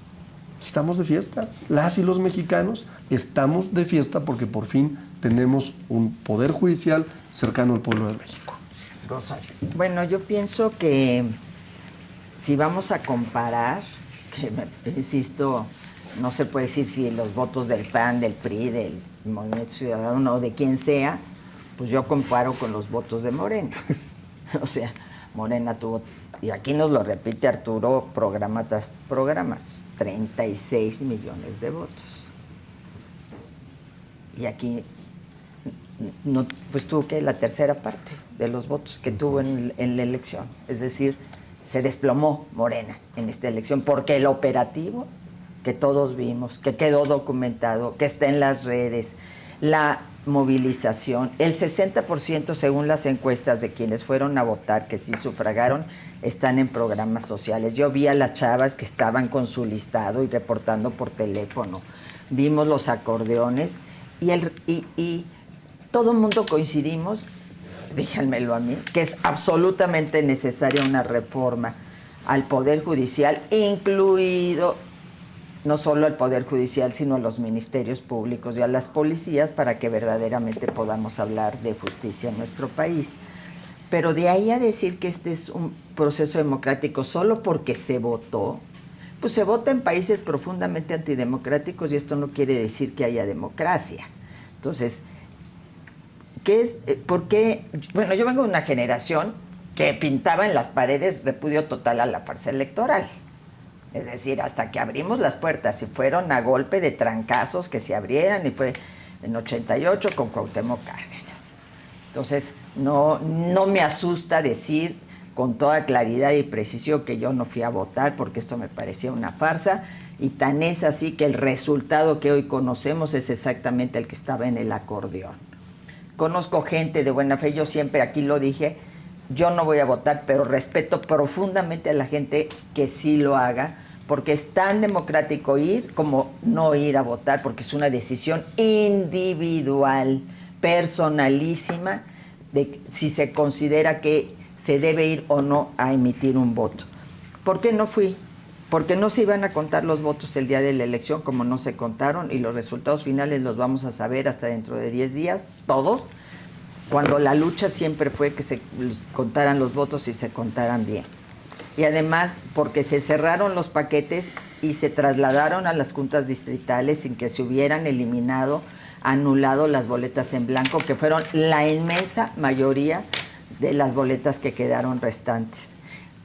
Estamos de fiesta. Las y los mexicanos estamos de fiesta porque por fin tenemos un poder judicial cercano al pueblo de México. Rosario. Bueno, yo pienso que si vamos a comparar, insisto, no se puede decir si los votos del PAN, del PRI, del Movimiento Ciudadano o de quien sea, pues yo comparo con los votos de Morena. O sea, Morena tuvo, y aquí nos lo repite Arturo programa tras programa, 36 millones de votos. Y aquí no, pues tuvo que la tercera parte de los votos que tuvo en la elección. Es decir, se desplomó Morena en esta elección porque el operativo que todos vimos, que quedó documentado, que está en las redes, la movilización, el 60% según las encuestas de quienes fueron a votar, que sí sufragaron, están en programas sociales. Yo vi a las chavas que estaban con su listado y reportando por teléfono. Vimos los acordeones y todo el mundo coincidimos, díganmelo a mí, que es absolutamente necesaria una reforma al Poder Judicial, incluido no solo al Poder Judicial, sino a los ministerios públicos y a las policías para que verdaderamente podamos hablar de justicia en nuestro país. Pero de ahí a decir que este es un proceso democrático solo porque se votó, pues se vota en países profundamente antidemocráticos y esto no quiere decir que haya democracia. Entonces, ¿qué es? ¿Por qué? Bueno, yo vengo de una generación que pintaba en las paredes repudio total a la farsa electoral. Es decir, hasta que abrimos las puertas y fueron a golpe de trancazos que se abrieran y fue en 88 con Cuauhtémoc Cárdenas. Entonces, no me asusta decir con toda claridad y precisión que yo no fui a votar porque esto me parecía una farsa y tan es así que el resultado que hoy conocemos es exactamente el que estaba en el acordeón. Conozco gente de buena fe, yo siempre aquí lo dije, yo no voy a votar, pero respeto profundamente a la gente que sí lo haga, porque es tan democrático ir como no ir a votar, porque es una decisión individual, personalísima, de si se considera que se debe ir o no a emitir un voto. ¿Por qué no fui? Porque no se iban a contar los votos el día de la elección, como no se contaron, y los resultados finales los vamos a saber hasta dentro de 10 días, todos, cuando la lucha siempre fue que se contaran los votos y se contaran bien. Y además porque se cerraron los paquetes y se trasladaron a las juntas distritales sin que se hubieran eliminado, anulado las boletas en blanco, que fueron la inmensa mayoría de las boletas que quedaron restantes.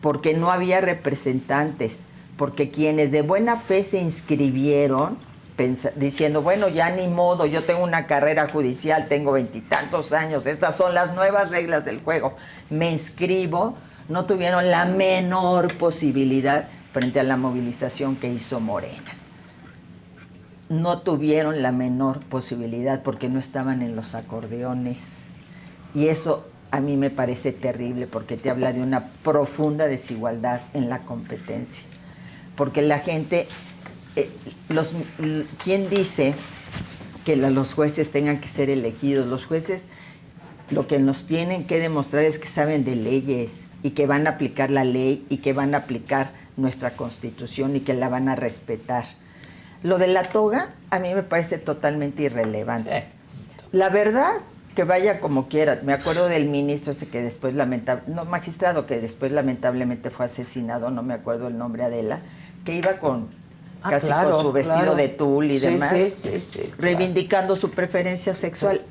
porque no había representantes, porque quienes de buena fe se inscribieron diciendo, bueno, ya ni modo, yo tengo una carrera judicial, tengo 20 y tantos años, estas son las nuevas reglas del juego, me inscribo, no tuvieron la menor posibilidad frente a la movilización que hizo Morena. No tuvieron la menor posibilidad porque no estaban en los acordeones. Y eso a mí me parece terrible porque te habla de una profunda desigualdad en la competencia. Porque la gente, ¿quién dice que los jueces tengan que ser elegidos? Los jueces lo que nos tienen que demostrar es que saben de leyes y que van a aplicar la ley y que van a aplicar nuestra Constitución y que la van a respetar. Lo de la toga a mí me parece totalmente irrelevante. Sí. La verdad, que vaya como quiera. Me acuerdo del ministro que después magistrado que después lamentablemente fue asesinado, no me acuerdo el nombre, Adela, que iba con casi con su vestido de tul y demás, reivindicando su preferencia sexual.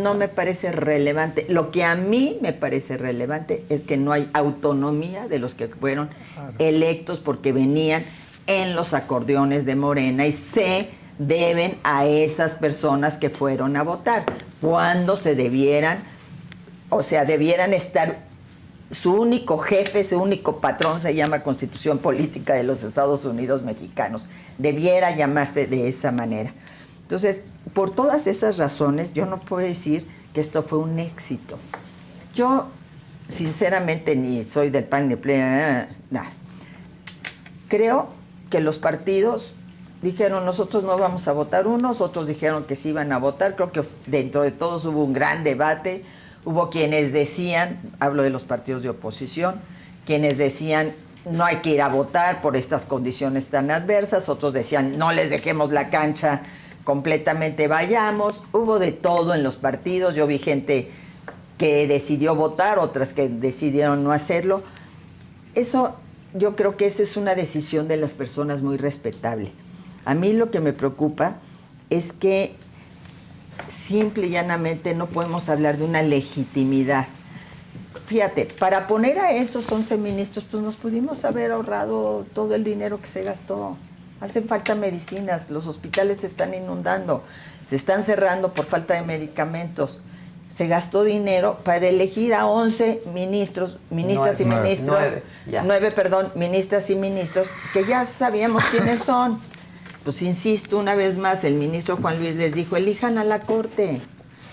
No me parece relevante. Lo que a mí me parece relevante es que no hay autonomía de los que fueron electos porque venían en los acordeones de Morena y se deben a esas personas que fueron a votar, cuando se debieran estar, su único jefe, su único patrón se llama Constitución Política de los Estados Unidos Mexicanos, debiera llamarse de esa manera. Entonces, por todas esas razones, yo no puedo decir que esto fue un éxito. Yo, sinceramente, ni soy del PAN ni nada. Creo que los partidos dijeron, nosotros no vamos a votar unos, otros dijeron que sí iban a votar. Creo que dentro de todos hubo un gran debate. Hubo quienes decían, hablo de los partidos de oposición, quienes decían, no hay que ir a votar por estas condiciones tan adversas. Otros decían, no les dejemos la cancha completamente, vayamos. Hubo de todo en los partidos. Yo vi gente que decidió votar, otras que decidieron no hacerlo. Yo creo que eso es una decisión de las personas muy respetable. A mí lo que me preocupa es que simple y llanamente no podemos hablar de una legitimidad. Fíjate, para poner a esos 11 ministros, pues nos pudimos haber ahorrado todo el dinero que se gastó. Hacen falta medicinas, los hospitales se están inundando, se están cerrando por falta de medicamentos. Se gastó dinero para elegir a 11 ministros, ministras y ministros, 9, ministras y ministros, que ya sabíamos quiénes son. Pues insisto, una vez más, el ministro Juan Luis les dijo, elijan a la Corte.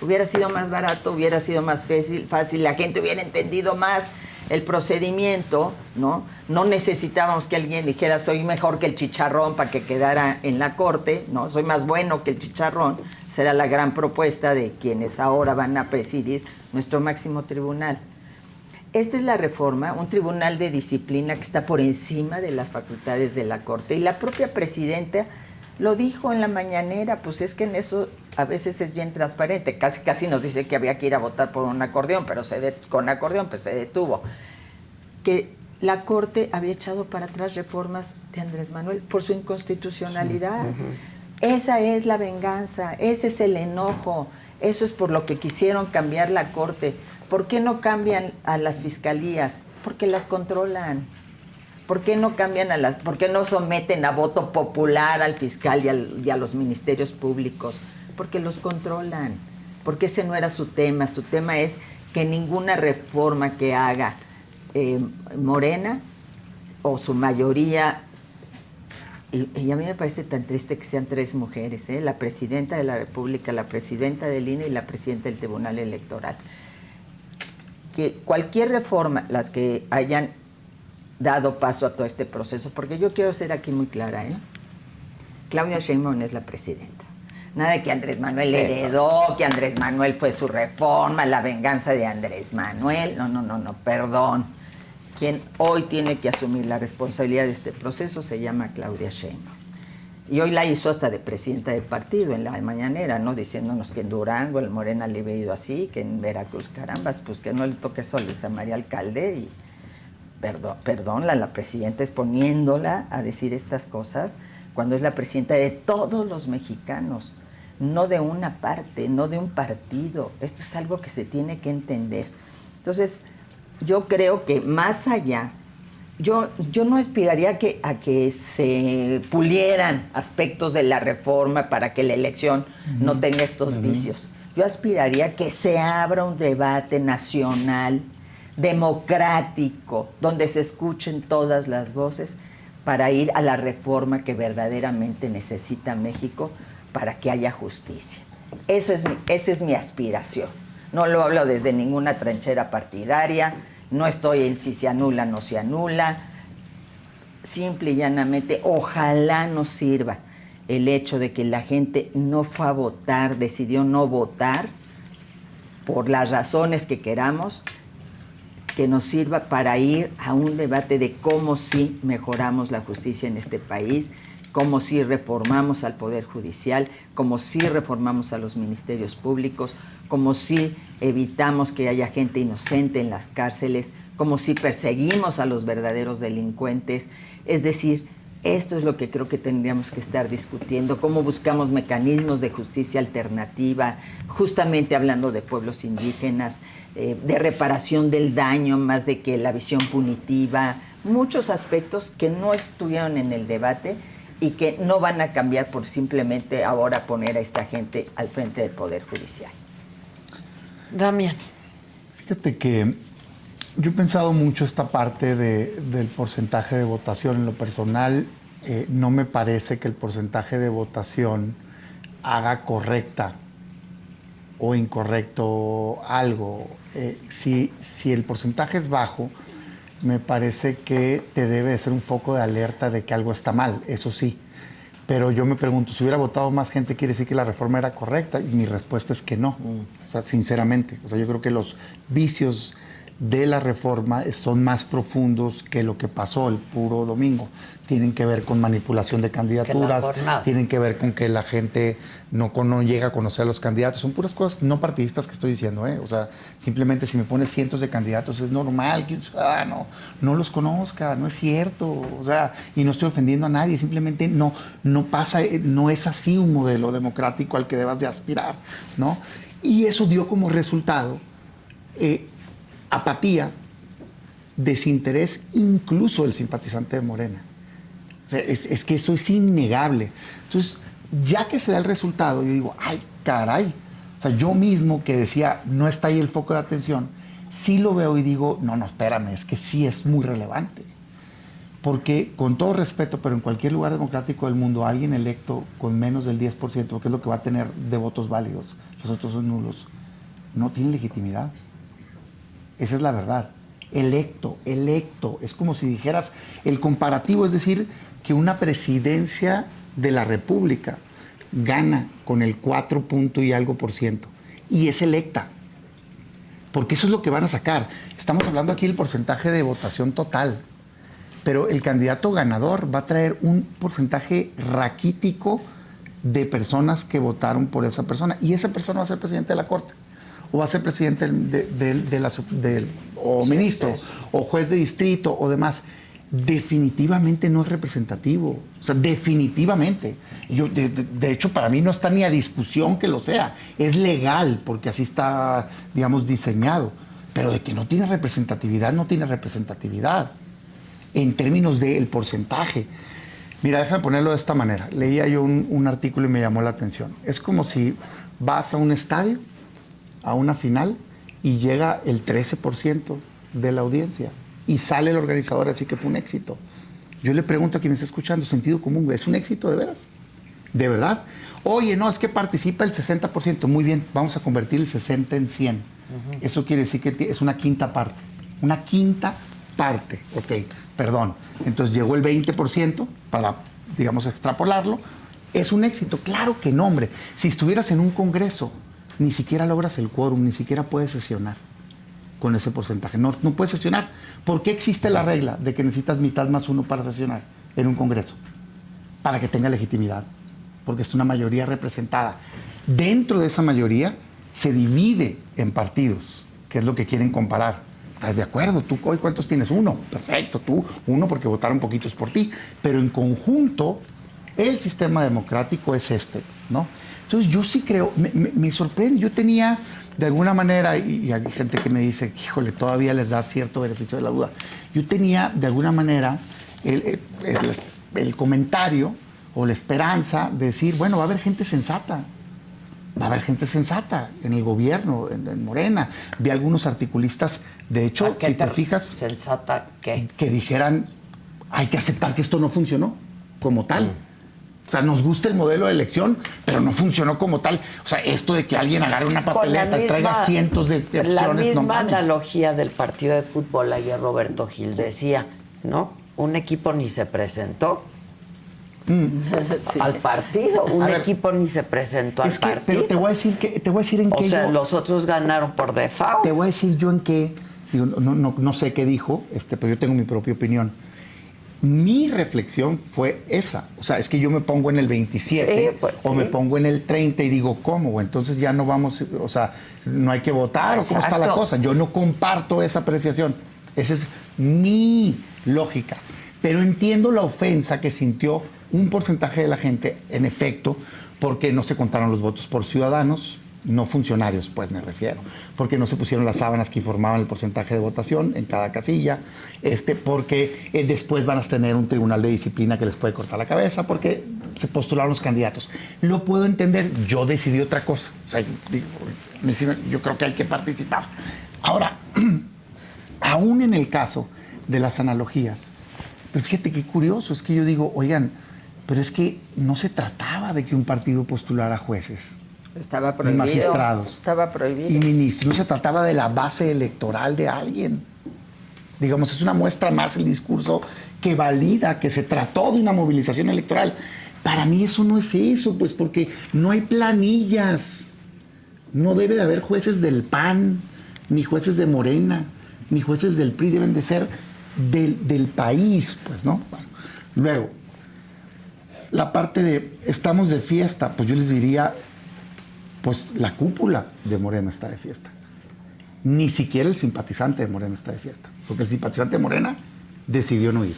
Hubiera sido más barato, hubiera sido más fácil, la gente hubiera entendido más el procedimiento, ¿no? No necesitábamos que alguien dijera, soy mejor que el chicharrón para que quedara en la Corte, ¿no? Soy más bueno que el chicharrón. Será la gran propuesta de quienes ahora van a presidir nuestro máximo tribunal. Esta es la reforma, un tribunal de disciplina que está por encima de las facultades de la Corte. Y la propia presidenta lo dijo en la mañanera, pues es que en eso a veces es bien transparente. Casi nos dice que había que ir a votar por un acordeón, pero con acordeón pues se detuvo. Que la Corte había echado para atrás reformas de Andrés Manuel por su inconstitucionalidad. Sí. Esa es la venganza, ese es el enojo, eso es por lo que quisieron cambiar la Corte. ¿Por qué no cambian a las fiscalías? Porque las controlan. ¿Por qué no cambian por qué no someten a voto popular al fiscal y a los ministerios públicos? Porque los controlan. Porque ese no era su tema. Su tema es que ninguna reforma que haga Morena o su mayoría. Y a mí me parece tan triste que sean 3 mujeres, la presidenta de la República, la presidenta del INE y la presidenta del Tribunal Electoral. Que cualquier reforma, las que hayan dado paso a todo este proceso, porque yo quiero ser aquí muy clara, Claudia Sheinbaum es la presidenta. Nada de que Andrés Manuel heredó, que Andrés Manuel fue su reforma, la venganza de Andrés Manuel. No, perdón. Quien hoy tiene que asumir la responsabilidad de este proceso se llama Claudia Sheinbaum. Y hoy la hizo hasta de presidenta de partido en la mañanera, ¿no? Diciéndonos que en Durango el Morena le había ido así, que en Veracruz, carambas, pues que no le toque eso a Luisa María Alcalde. Y perdón, la presidenta exponiéndola a decir estas cosas cuando es la presidenta de todos los mexicanos, no de una parte, no de un partido. Esto es algo que se tiene que entender. Entonces, yo creo que más allá Yo no aspiraría a que se pulieran aspectos de la reforma para que la elección no tenga estos vicios. Yo aspiraría a que se abra un debate nacional, democrático, donde se escuchen todas las voces para ir a la reforma que verdaderamente necesita México para que haya justicia. Esa es mi aspiración. No lo hablo desde ninguna trinchera partidaria, no estoy en si se anula o no se anula. Simple y llanamente, ojalá nos sirva el hecho de que la gente no fue a votar, decidió no votar por las razones que queramos, que nos sirva para ir a un debate de cómo sí mejoramos la justicia en este país, cómo sí reformamos al Poder Judicial, cómo sí reformamos a los ministerios públicos, cómo sí evitamos que haya gente inocente en las cárceles, cómo sí perseguimos a los verdaderos delincuentes. Es decir, esto es lo que creo que tendríamos que estar discutiendo, cómo buscamos mecanismos de justicia alternativa, justamente hablando de pueblos indígenas, de reparación del daño más de que la visión punitiva, muchos aspectos que no estuvieron en el debate y que no van a cambiar por simplemente ahora poner a esta gente al frente del Poder Judicial. Damián. Fíjate que yo he pensado mucho esta parte del porcentaje de votación. En lo personal, no me parece que el porcentaje de votación haga correcta o incorrecto algo. Si el porcentaje es bajo, me parece que te debe de ser un foco de alerta de que algo está mal, eso sí. Pero yo me pregunto, si hubiera votado más gente, ¿quiere decir que la reforma era correcta? Y mi respuesta es que no, o sea, sinceramente. O sea, yo creo que los vicios de la reforma son más profundos que lo que pasó el puro domingo. Tienen que ver con manipulación de candidaturas, tienen que ver con que la gente no llega a conocer a los candidatos. Son puras cosas no partidistas que estoy diciendo, ¿eh? O sea, simplemente si me pones cientos de candidatos, es normal que un ciudadano no los conozca, no es cierto. O sea, y no estoy ofendiendo a nadie, simplemente no pasa, no es así un modelo democrático al que debas de aspirar, ¿no? Y eso dio como resultado apatía, desinterés, incluso del simpatizante de Morena. O sea, es que eso es innegable. Entonces, ya que se da el resultado, yo digo, ay, caray. O sea, yo mismo que decía, no está ahí el foco de atención, sí lo veo y digo, no, espérame, es que sí es muy relevante. Porque, con todo respeto, pero en cualquier lugar democrático del mundo, alguien electo con menos del 10%, que es lo que va a tener de votos válidos, los otros son nulos, no tiene legitimidad. Esa es la verdad. Electo. Es como si dijeras, el comparativo es decir, que una presidencia de la República gana con el 4 punto y algo por ciento y es electa. Porque eso es lo que van a sacar. Estamos hablando aquí del porcentaje de votación total. Pero el candidato ganador va a traer un porcentaje raquítico de personas que votaron por esa persona. Y esa persona va a ser presidente de la Corte. O va a ser presidente o ministro, o juez de distrito, o demás. Definitivamente no es representativo. O sea, definitivamente. De hecho, para mí no está ni a discusión que lo sea. Es legal, porque así está, digamos, diseñado. Pero de que no tiene representatividad, no tiene representatividad. En términos del porcentaje. Mira, déjame ponerlo de esta manera. Leía yo un artículo y me llamó la atención. Es como si vas a un estadio, a una final, y llega el 13% de la audiencia y sale el organizador, así que fue un éxito. Yo le pregunto a quien me está escuchando, sentido común, ¿es un éxito de veras? ¿De verdad? Oye, no, es que participa el 60%. Muy bien, vamos a convertir el 60 en 100. Eso quiere decir que es una quinta parte. Una quinta parte, ok, perdón. Entonces llegó el 20% para, digamos, extrapolarlo. ¿Es un éxito? Claro que no, hombre. Si estuvieras en un congreso, ni siquiera logras el quórum, ni siquiera puedes sesionar con ese porcentaje. No puedes sesionar. ¿Por qué existe la regla de que necesitas mitad más uno para sesionar en un congreso? Para que tenga legitimidad, porque es una mayoría representada. Dentro de esa mayoría se divide en partidos, que es lo que quieren comparar. ¿Estás de acuerdo? ¿Tú hoy cuántos tienes? Uno. Perfecto, tú uno porque votaron poquitos por ti. Pero en conjunto, el sistema democrático es este, ¿no? Entonces yo sí creo, me sorprende, yo tenía de alguna manera, y hay gente que me dice, híjole, todavía les da cierto beneficio de la duda. Yo tenía, de alguna manera, el comentario o la esperanza de decir, bueno, va a haber gente sensata. Va a haber gente sensata en el gobierno, en Morena. Vi algunos articulistas, de hecho, si te fijas... ¿Sensata qué? Que dijeran, hay que aceptar que esto no funcionó como tal. O sea, nos gusta el modelo de elección, pero no funcionó como tal. O sea, esto de que alguien agarre una papeleta y traiga cientos de opciones... La misma no mames. analogía del partido de fútbol, ayer Roberto Gil decía, ¿no? Un equipo ni se presentó al partido. Un equipo ni se presentó al partido. Pero te voy a decir en qué... O sea, los otros ganaron por default. Te voy a decir yo en qué... Digo, no sé qué dijo, pero yo tengo mi propia opinión. Mi reflexión fue esa. O sea, es que yo me pongo en el 27 o me pongo en el 30 y digo, ¿cómo? Entonces ya no vamos, o sea, no hay que votar. ¿O cómo está la cosa? Yo no comparto esa apreciación. Esa es mi lógica. Pero entiendo la ofensa que sintió un porcentaje de la gente, en efecto, porque no se contaron los votos por ciudadanos, no funcionarios, pues me refiero, porque no se pusieron las sábanas que informaban el porcentaje de votación en cada casilla, porque después van a tener un tribunal de disciplina que les puede cortar la cabeza, porque se postularon los candidatos. Lo puedo entender, yo decidí otra cosa. O sea, yo creo que hay que participar. Ahora, aún en el caso de las analogías, pues fíjate qué curioso, es que yo digo, oigan, pero es que no se trataba de que un partido postulara jueces. Estaba prohibido. Y magistrados. Estaba prohibido. Y ministros. No se trataba de la base electoral de alguien. Digamos, es una muestra más el discurso que valida que se trató de una movilización electoral. Para mí eso no es eso, pues porque no hay planillas. No debe de haber jueces del PAN, ni jueces de Morena, ni jueces del PRI. Deben de ser del país, pues, ¿no? Bueno, luego, la parte de estamos de fiesta, pues yo les diría... Pues la cúpula de Morena está de fiesta. Ni siquiera el simpatizante de Morena está de fiesta. Porque el simpatizante de Morena decidió no ir.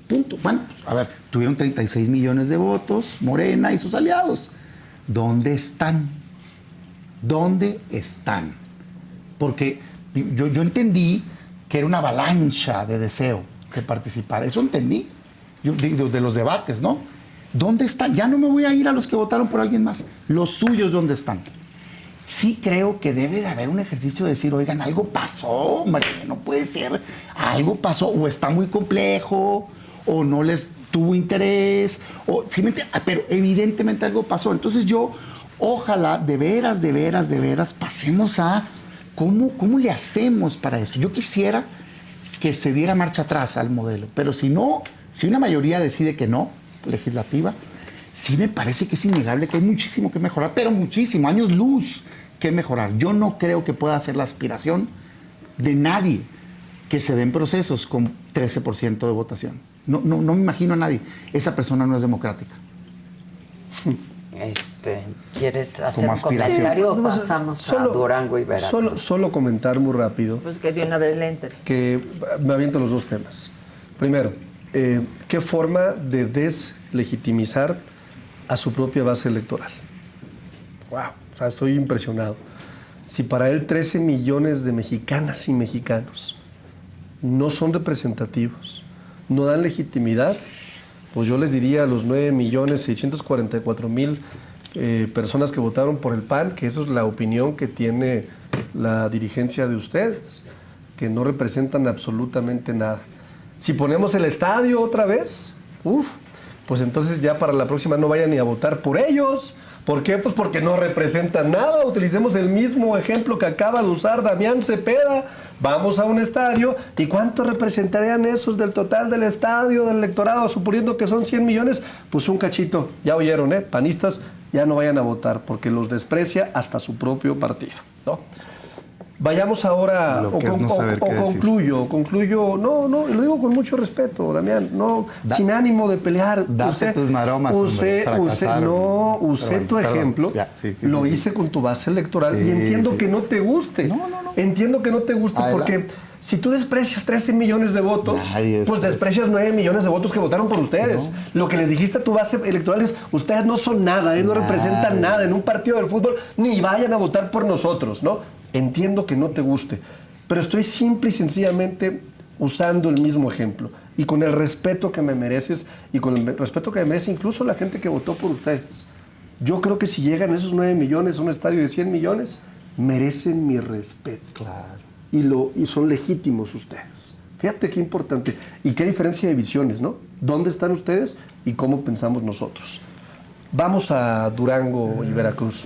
Punto. Bueno, pues, a ver, tuvieron 36 millones de votos, Morena y sus aliados. ¿Dónde están? ¿Dónde están? Porque yo entendí que era una avalancha de deseo de participar. Eso entendí. De los debates, ¿no? ¿Dónde están? Ya no me voy a ir a los que votaron por alguien más. Los suyos, ¿dónde están? Sí creo que debe de haber un ejercicio de decir, oigan, algo pasó, hombre, no puede ser. Algo pasó, o está muy complejo, o no les tuvo interés, o pero evidentemente algo pasó. Entonces yo, ojalá, de veras, pasemos a cómo le hacemos para esto. Yo quisiera que se diera marcha atrás al modelo, pero si no, si una mayoría decide que no, legislativa, sí me parece que es innegable que hay muchísimo que mejorar, pero muchísimo, años luz que mejorar. Yo no creo que pueda ser la aspiración de nadie que se den procesos con 13% de votación. No me imagino a nadie. Esa persona no es democrática. ¿Quieres hacer Como un comentario o Sí, pasamos a Durango y Veracruz? Solo comentar muy rápido Pues que de una vez le entre. que me aviento los dos temas. Primero, ¿qué forma de deslegitimizar a su propia base electoral? ¡Wow! O sea, estoy impresionado. Si para él 13 millones de mexicanas y mexicanos no son representativos, no dan legitimidad, pues yo les diría a los 9.644.000 personas que votaron por el PAN que eso es la opinión que tiene la dirigencia de ustedes, que no representan absolutamente nada. Si ponemos el estadio otra vez, pues entonces ya para la próxima no vayan ni a votar por ellos. ¿Por qué? Pues porque no representan nada. Utilicemos el mismo ejemplo que acaba de usar Damián Cepeda. Vamos a un estadio y ¿cuánto representarían esos del total del estadio, del electorado? Suponiendo que son 100 millones, pues un cachito. Ya oyeron, panistas, ya no vayan a votar porque los desprecia hasta su propio partido, ¿no? Vayamos ahora, concluyo, no, lo digo con mucho respeto, Damián, sin ánimo de pelear. Date tus maromas, usé tu ejemplo, hice con tu base electoral y entiendo que no te guste. Entiendo que no te guste. Adelante. Porque Si tú desprecias 13 millones de votos, Nadie pues desprecias 9 millones de votos que votaron por ustedes. Lo que les dijiste a tu base electoral es, ustedes no son nada, no representan nada en un partido del fútbol, ni vayan a votar por nosotros, ¿no? Entiendo que no te guste, pero estoy simple y sencillamente usando el mismo ejemplo y con el respeto que me mereces y con el respeto que me merece incluso la gente que votó por ustedes. Yo creo que si llegan esos 9 millones a un estadio de 100 millones, merecen mi respeto. Claro. Y son legítimos ustedes. Fíjate qué importante. Y qué diferencia de visiones, ¿no? ¿Dónde están ustedes y cómo pensamos nosotros? Vamos a Durango y Veracruz.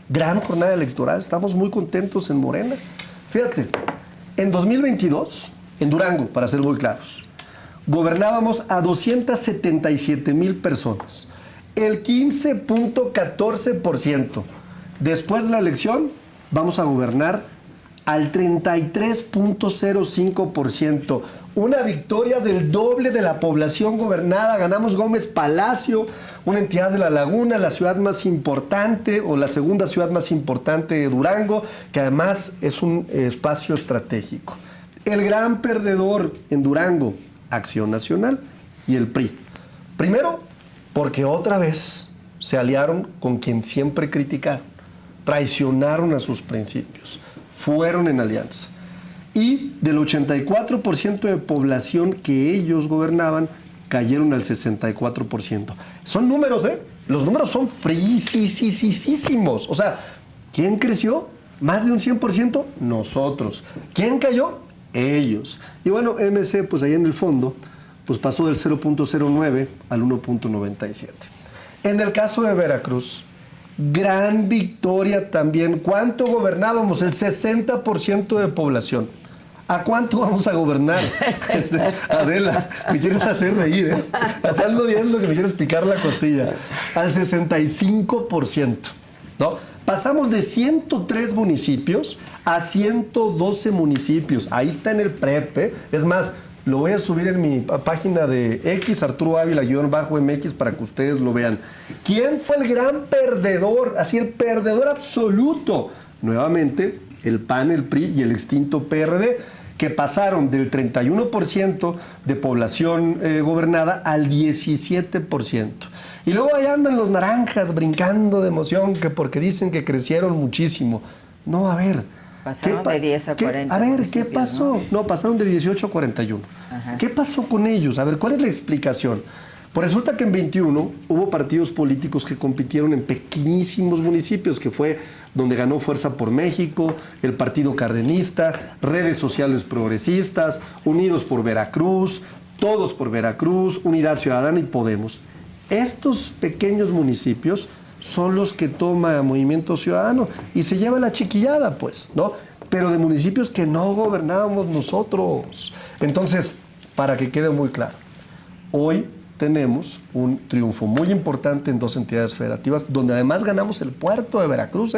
Gran jornada electoral. Estamos muy contentos en Morena. Fíjate, en 2022, en Durango, para ser muy claros, gobernábamos a 277,000 personas. El 15.14%. Después de la elección, vamos a gobernar al 33.05%. Una victoria del doble de la población gobernada. Ganamos Gómez Palacio, una entidad de La Laguna, la ciudad más importante o la segunda ciudad más importante de Durango, que además es un espacio estratégico. El gran perdedor en Durango, Acción Nacional y el PRI. Primero, porque otra vez se aliaron con quien siempre criticaron, traicionaron a sus principios. Fueron en alianza. Y del 84% de población que ellos gobernaban, cayeron al 64%. Son números, ¿eh? Los números son fríísimos. O sea, ¿quién creció? ¿Más de un 100%? Nosotros. ¿Quién cayó? Ellos. Y bueno, MC, pues ahí en el fondo, pues pasó del 0.09 al 1.97. En el caso de Veracruz, gran victoria también. ¿Cuánto gobernábamos? El 60% de población. ¿A cuánto vamos a gobernar? Adela, me quieres hacer reír, ¿eh? Te ando viendo que me quieres picar la costilla. Al 65%, ¿no? Pasamos de 103 municipios a 112 municipios. Ahí está en el PREP, ¿eh? Es más, lo voy a subir en mi página de X, Arturo Ávila-MX, para que ustedes lo vean. ¿Quién fue el gran perdedor? Así, el perdedor absoluto. Nuevamente, el PAN, el PRI y el extinto PRD, que pasaron del 31% de población gobernada al 17%. Y luego ahí andan los naranjas brincando de emoción, que porque dicen que crecieron muchísimo. No, a ver. Pasaron de 10 a 40. A ver, ¿qué pasó? No, pasaron de 18 a 41. Ajá. ¿Qué pasó con ellos? A ver, ¿cuál es la explicación? Pues resulta que en 21 hubo partidos políticos que compitieron en pequeñísimos municipios, que fue donde ganó Fuerza por México, el Partido Cardenista, Redes Sociales Progresistas, Unidos por Veracruz, Todos por Veracruz, Unidad Ciudadana y Podemos. Estos pequeños municipios son los que toma Movimiento Ciudadano y se lleva la chiquillada, pues, ¿no? Pero de municipios que no gobernábamos nosotros. Entonces, para que quede muy claro, hoy tenemos un triunfo muy importante en dos entidades federativas, donde además ganamos el puerto de Veracruz,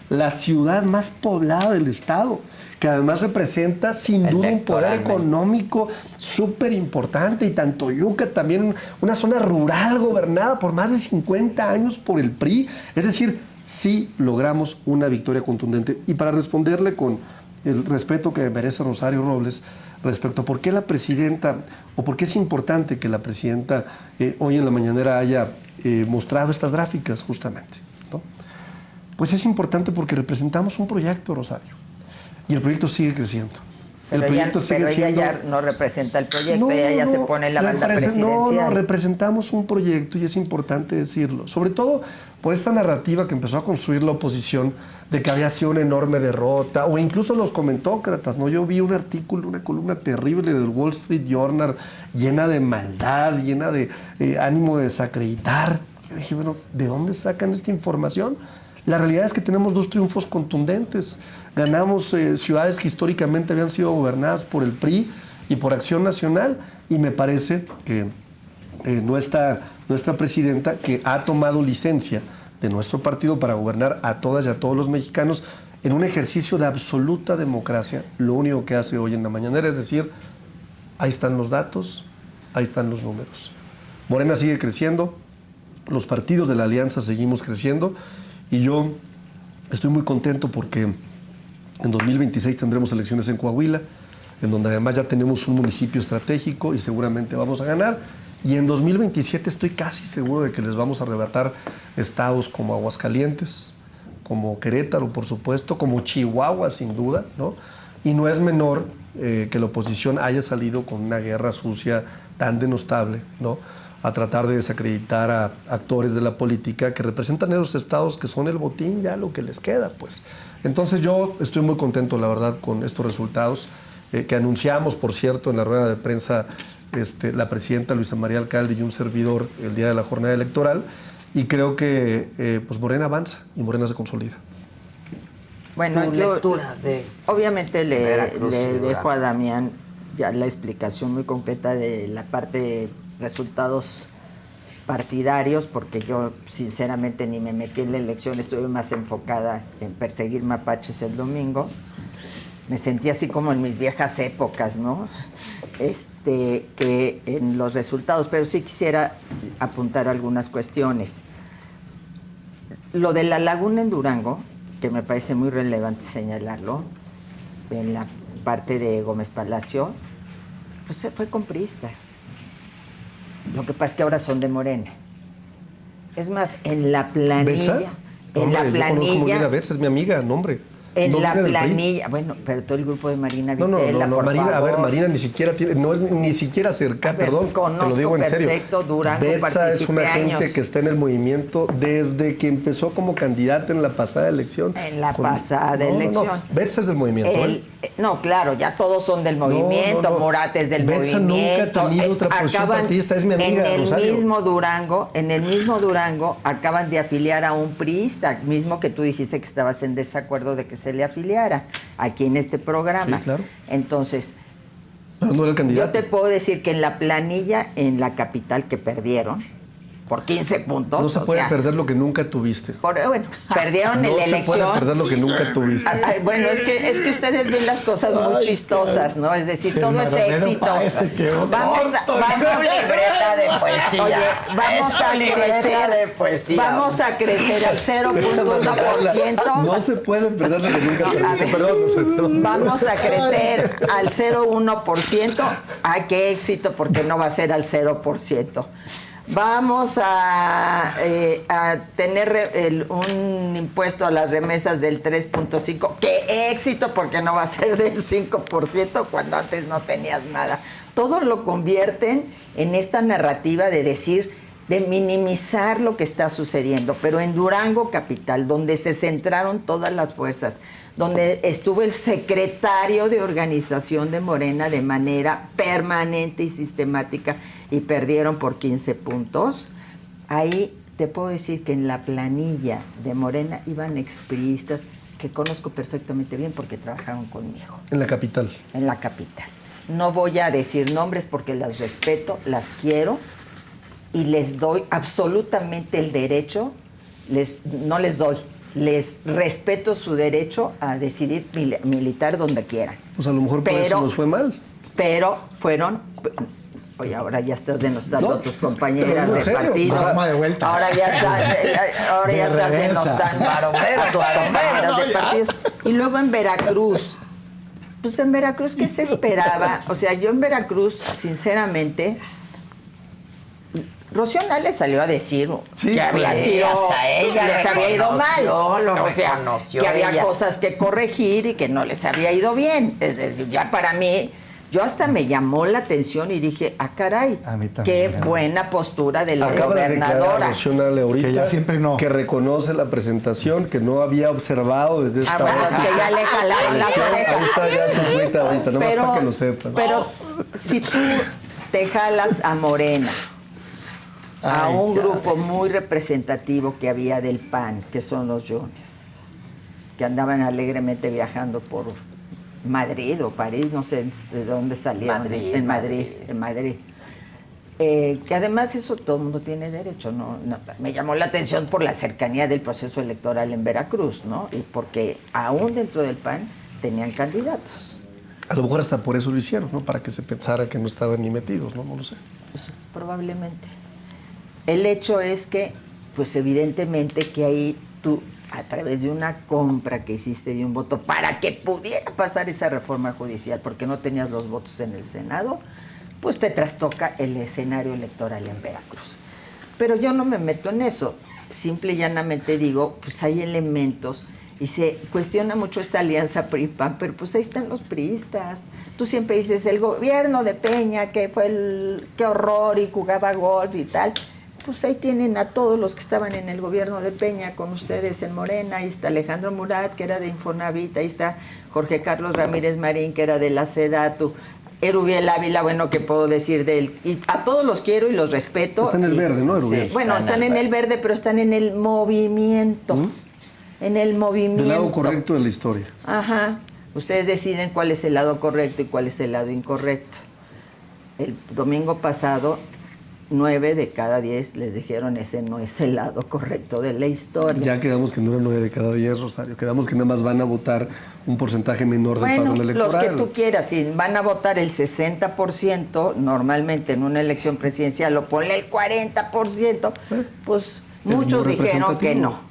la ciudad más poblada del estado, que además representa sin duda un poder económico súper importante, y Tantoyuca también, una zona rural gobernada por más de 50 años por el PRI. Es decir, sí logramos una victoria contundente. Y para responderle con el respeto que merece Rosario Robles respecto a por qué la presidenta, o por qué es importante que la presidenta hoy en la mañanera haya mostrado estas gráficas justamente, ¿no? Pues es importante porque representamos un proyecto, Rosario, y el proyecto sigue creciendo. Pero ella ya no representa el proyecto, ella ya se pone en la banda presidencial. No, representamos un proyecto y es importante decirlo. Sobre todo por esta narrativa que empezó a construir la oposición de que había sido una enorme derrota, o incluso los comentócratas, ¿no? Yo vi un artículo, una columna terrible del Wall Street Journal, llena de maldad, llena de ánimo de desacreditar. Yo dije, bueno, ¿de dónde sacan esta información? La realidad es que tenemos dos triunfos contundentes. Ganamos ciudades que históricamente habían sido gobernadas por el PRI y por Acción Nacional, y me parece que nuestra presidenta, que ha tomado licencia de nuestro partido para gobernar a todas y a todos los mexicanos en un ejercicio de absoluta democracia, lo único que hace hoy en la mañanera es decir, ahí están los datos, ahí están los números. Morena sigue creciendo, los partidos de la alianza seguimos creciendo, y yo estoy muy contento porque En 2026 tendremos elecciones en Coahuila, en donde además ya tenemos un municipio estratégico y seguramente vamos a ganar. Y en 2027 estoy casi seguro de que les vamos a arrebatar estados como Aguascalientes, como Querétaro, por supuesto, como Chihuahua, sin duda, ¿no? Y no es menor que la oposición haya salido con una guerra sucia tan denostable, ¿no?, a tratar de desacreditar a actores de la política que representan esos estados que son el botín, ya lo que les queda, pues. Entonces yo estoy muy contento, la verdad, con estos resultados que anunciamos, por cierto, en la rueda de prensa la presidenta Luisa María Alcalde y un servidor el día de la jornada electoral, y creo que pues Morena avanza y Morena se consolida. Bueno, Tu yo lectura de obviamente le Veracruz y dejo Durango. a Damián ya la explicación muy concreta de la parte de resultados partidarios, porque yo sinceramente ni me metí en la elección, estuve más enfocada en perseguir mapaches el domingo. Me sentí así como en mis viejas épocas, ¿no? Que en los resultados, pero sí quisiera apuntar algunas cuestiones. Lo de la laguna en Durango, que me parece muy relevante señalarlo, en la parte de Gómez Palacio, pues se fue con priistas. Lo que pasa es que ahora son de Morena. Es más, en la planilla... ¿Betsa? En Hombre, la yo conozco muy bien a planilla... Betsa, es mi amiga, no, hombre. En No la viene del PRI. planilla... Bueno, pero todo el grupo de Marina No, Vitela, por Marina, favor. a ver, Marina ni siquiera tiene, no es ni siquiera cerca, A ver, perdón, te lo conozco digo en serio. perfecto Durango, Betsa es una participé gente años. que está en el movimiento desde que empezó como candidata en la pasada elección. En la pasada elección. Betsa es del movimiento, No, claro, ya todos son del movimiento, no. Morat es del Betsa movimiento. nunca ha tenido otra posición Acaban- partidista, es mi amiga, en el Rosario. mismo Durango, acaban de afiliar a un priista, mismo que tú dijiste que estabas en desacuerdo de que se le afiliara aquí en este programa. Sí, claro. Entonces, Pero no era el candidato. yo te puedo decir que en la planilla en la capital que perdieron por 15 puntos. No se o puede sea, perder lo que nunca tuviste. bueno, perdieron en la No se elección. puede perder lo que nunca tuviste. Ay, bueno, es que ustedes ven las cosas muy chistosas, ¿no? Es decir, el todo es maronero éxito. parece que Vamos a libreta de poesía. Oye, vamos Es a una libreta crecer de poesía. Vamos a crecer al 0.1%. No se puede perder lo que nunca A tuviste. ver, Perdón. vamos a crecer al 0.1%. ¡Ay, qué éxito! Porque no va a ser al 0%. Vamos a tener un impuesto a las remesas del 3.5%. ¡Qué éxito! Porque no va a ser del 5% cuando antes no tenías nada. Todo lo convierten en esta narrativa de decir, de minimizar lo que está sucediendo. Pero en Durango capital, donde se centraron todas las fuerzas, donde estuvo el secretario de organización de Morena de manera permanente y sistemática y perdieron por 15 puntos, ahí te puedo decir que en la planilla de Morena iban expriistas que conozco perfectamente bien porque trabajaron conmigo En la capital. en la capital. No voy a decir nombres porque las respeto, las quiero y les doy absolutamente el derecho, no les doy, les respeto su derecho a decidir militar donde quieran. Pues a lo mejor por eso nos fue mal. Pero fueron... Oye, ahora ya estás denostando No, a tus compañeras pero en de serio, partido. vamos de vuelta. Ahora ya estás reversa. denostando a tus compañeras de partidos. Y luego en Veracruz. Pues en Veracruz, ¿qué se esperaba? O sea, yo en Veracruz, sinceramente, Rocío Nale salió a decir Sí, que había pues, sido, hasta ella les había ido mal. lo O sea, reconoció que había ella. cosas que corregir y que no les había ido bien. Es decir, ya para mí, yo hasta me llamó la atención y dije, caray, A mí también, qué ¿no? buena postura de la Acaba de declarar gobernadora. Rocío Nale ahorita Que ya siempre no. que reconoce la presentación, que no había observado desde esta Bueno, es que ya le jalaron las Ahí orejas. está ya su cuenta ahorita, nomás para que lo sepan. Pero si tú te jalas a Morena, a Ay, un ya. grupo muy representativo que había del PAN, que son los Jones, que andaban alegremente viajando por Madrid o París, no sé de dónde salieron. Madrid, en Madrid. Que además eso todo el mundo tiene derecho, ¿no? Me llamó la atención por la cercanía del proceso electoral en Veracruz, ¿no? Y porque aún dentro del PAN tenían candidatos. A lo mejor hasta por eso lo hicieron, ¿no? Para que se pensara que no estaban ni metidos, ¿no? No lo sé. Pues, probablemente. El hecho es que, pues evidentemente que ahí tú a través de una compra que hiciste de un voto para que pudiera pasar esa reforma judicial, porque no tenías los votos en el Senado, pues te trastoca el escenario electoral en Veracruz. Pero yo no me meto en eso, simple y llanamente digo, pues hay elementos y se cuestiona mucho esta alianza PRI-PAN, pero pues ahí están los priistas. Tú siempre dices, el gobierno de Peña, que fue qué horror y jugaba golf y tal. Pues ahí tienen a todos los que estaban en el gobierno de Peña con ustedes en Morena. Ahí está Alejandro Murat, que era de Infonavit, ahí está Jorge Carlos Ramírez Marín, que era de la SEDATU, Erubiel Ávila, bueno, ¿qué puedo decir de él? Y a todos los quiero y los respeto. Está en el verde, ¿no, Erubiel? Sí, Bueno, están en el verde, pero están en el movimiento. En el movimiento. Del lado correcto de la historia. Ajá. Ustedes deciden cuál es el lado correcto y cuál es el lado incorrecto. El domingo pasado, 9 de cada 10 les dijeron ese no es el lado correcto de la historia. Ya quedamos que no era 9 de cada 10, Rosario. Quedamos que nada más van a votar un porcentaje menor del padrón electoral. Los que tú quieras, si van a votar el 60%, normalmente en una elección presidencial, o ponle el 40%, pues muchos dijeron que no.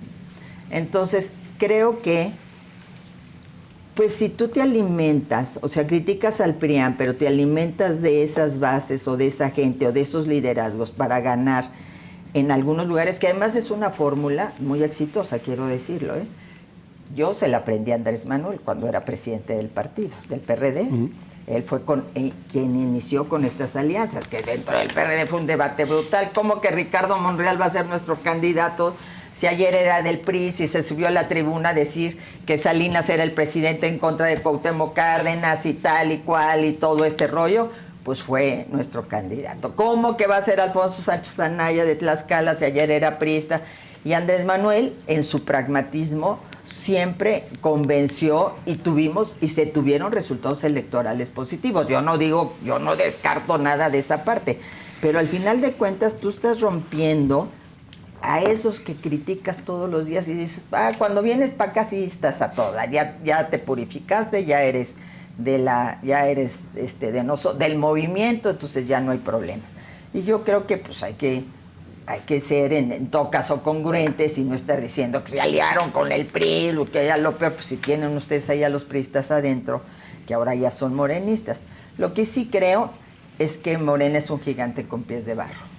Entonces, creo que, pues si tú te alimentas, o sea, criticas al PRIAN, pero te alimentas de esas bases o de esa gente o de esos liderazgos para ganar en algunos lugares, que además es una fórmula muy exitosa, quiero decirlo, ¿eh? Yo se la aprendí a Andrés Manuel cuando era presidente del partido, del PRD. Él fue quien inició con estas alianzas, que dentro del PRD fue un debate brutal. ¿Cómo que Ricardo Monreal va a ser nuestro candidato? Si ayer era del PRI, si se subió a la tribuna a decir que Salinas era el presidente en contra de Cuauhtémoc Cárdenas y tal y cual y todo este rollo, pues fue nuestro candidato. ¿Cómo que va a ser Alfonso Sánchez Anaya de Tlaxcala si ayer era priista? Y Andrés Manuel, en su pragmatismo, siempre convenció y se tuvieron resultados electorales positivos. Yo no descarto nada de esa parte, pero al final de cuentas tú estás rompiendo a esos que criticas todos los días y dices, cuando vienes para acá sí estás a toda, ya te purificaste, ya eres del movimiento, entonces ya no hay problema. Y yo creo que pues hay que ser en todo caso congruentes y no estar diciendo que se aliaron con el PRI, lo que ya lo peor, pues si tienen ustedes ahí a los priistas adentro, que ahora ya son morenistas. Lo que sí creo es que Morena es un gigante con pies de barro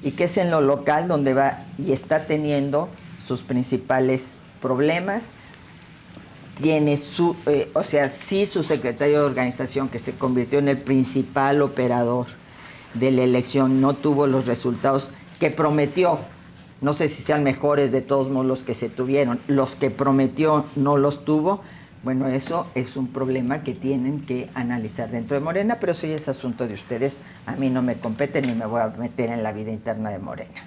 y que es en lo local donde va y está teniendo sus principales problemas. Tiene su secretario de organización, que se convirtió en el principal operador de la elección, no tuvo los resultados que prometió. No sé si sean mejores de todos modos los que se tuvieron. Los que prometió no los tuvo. Bueno, eso es un problema que tienen que analizar dentro de Morena, pero eso ya es asunto de ustedes. A mí no me compete ni me voy a meter en la vida interna de Morena.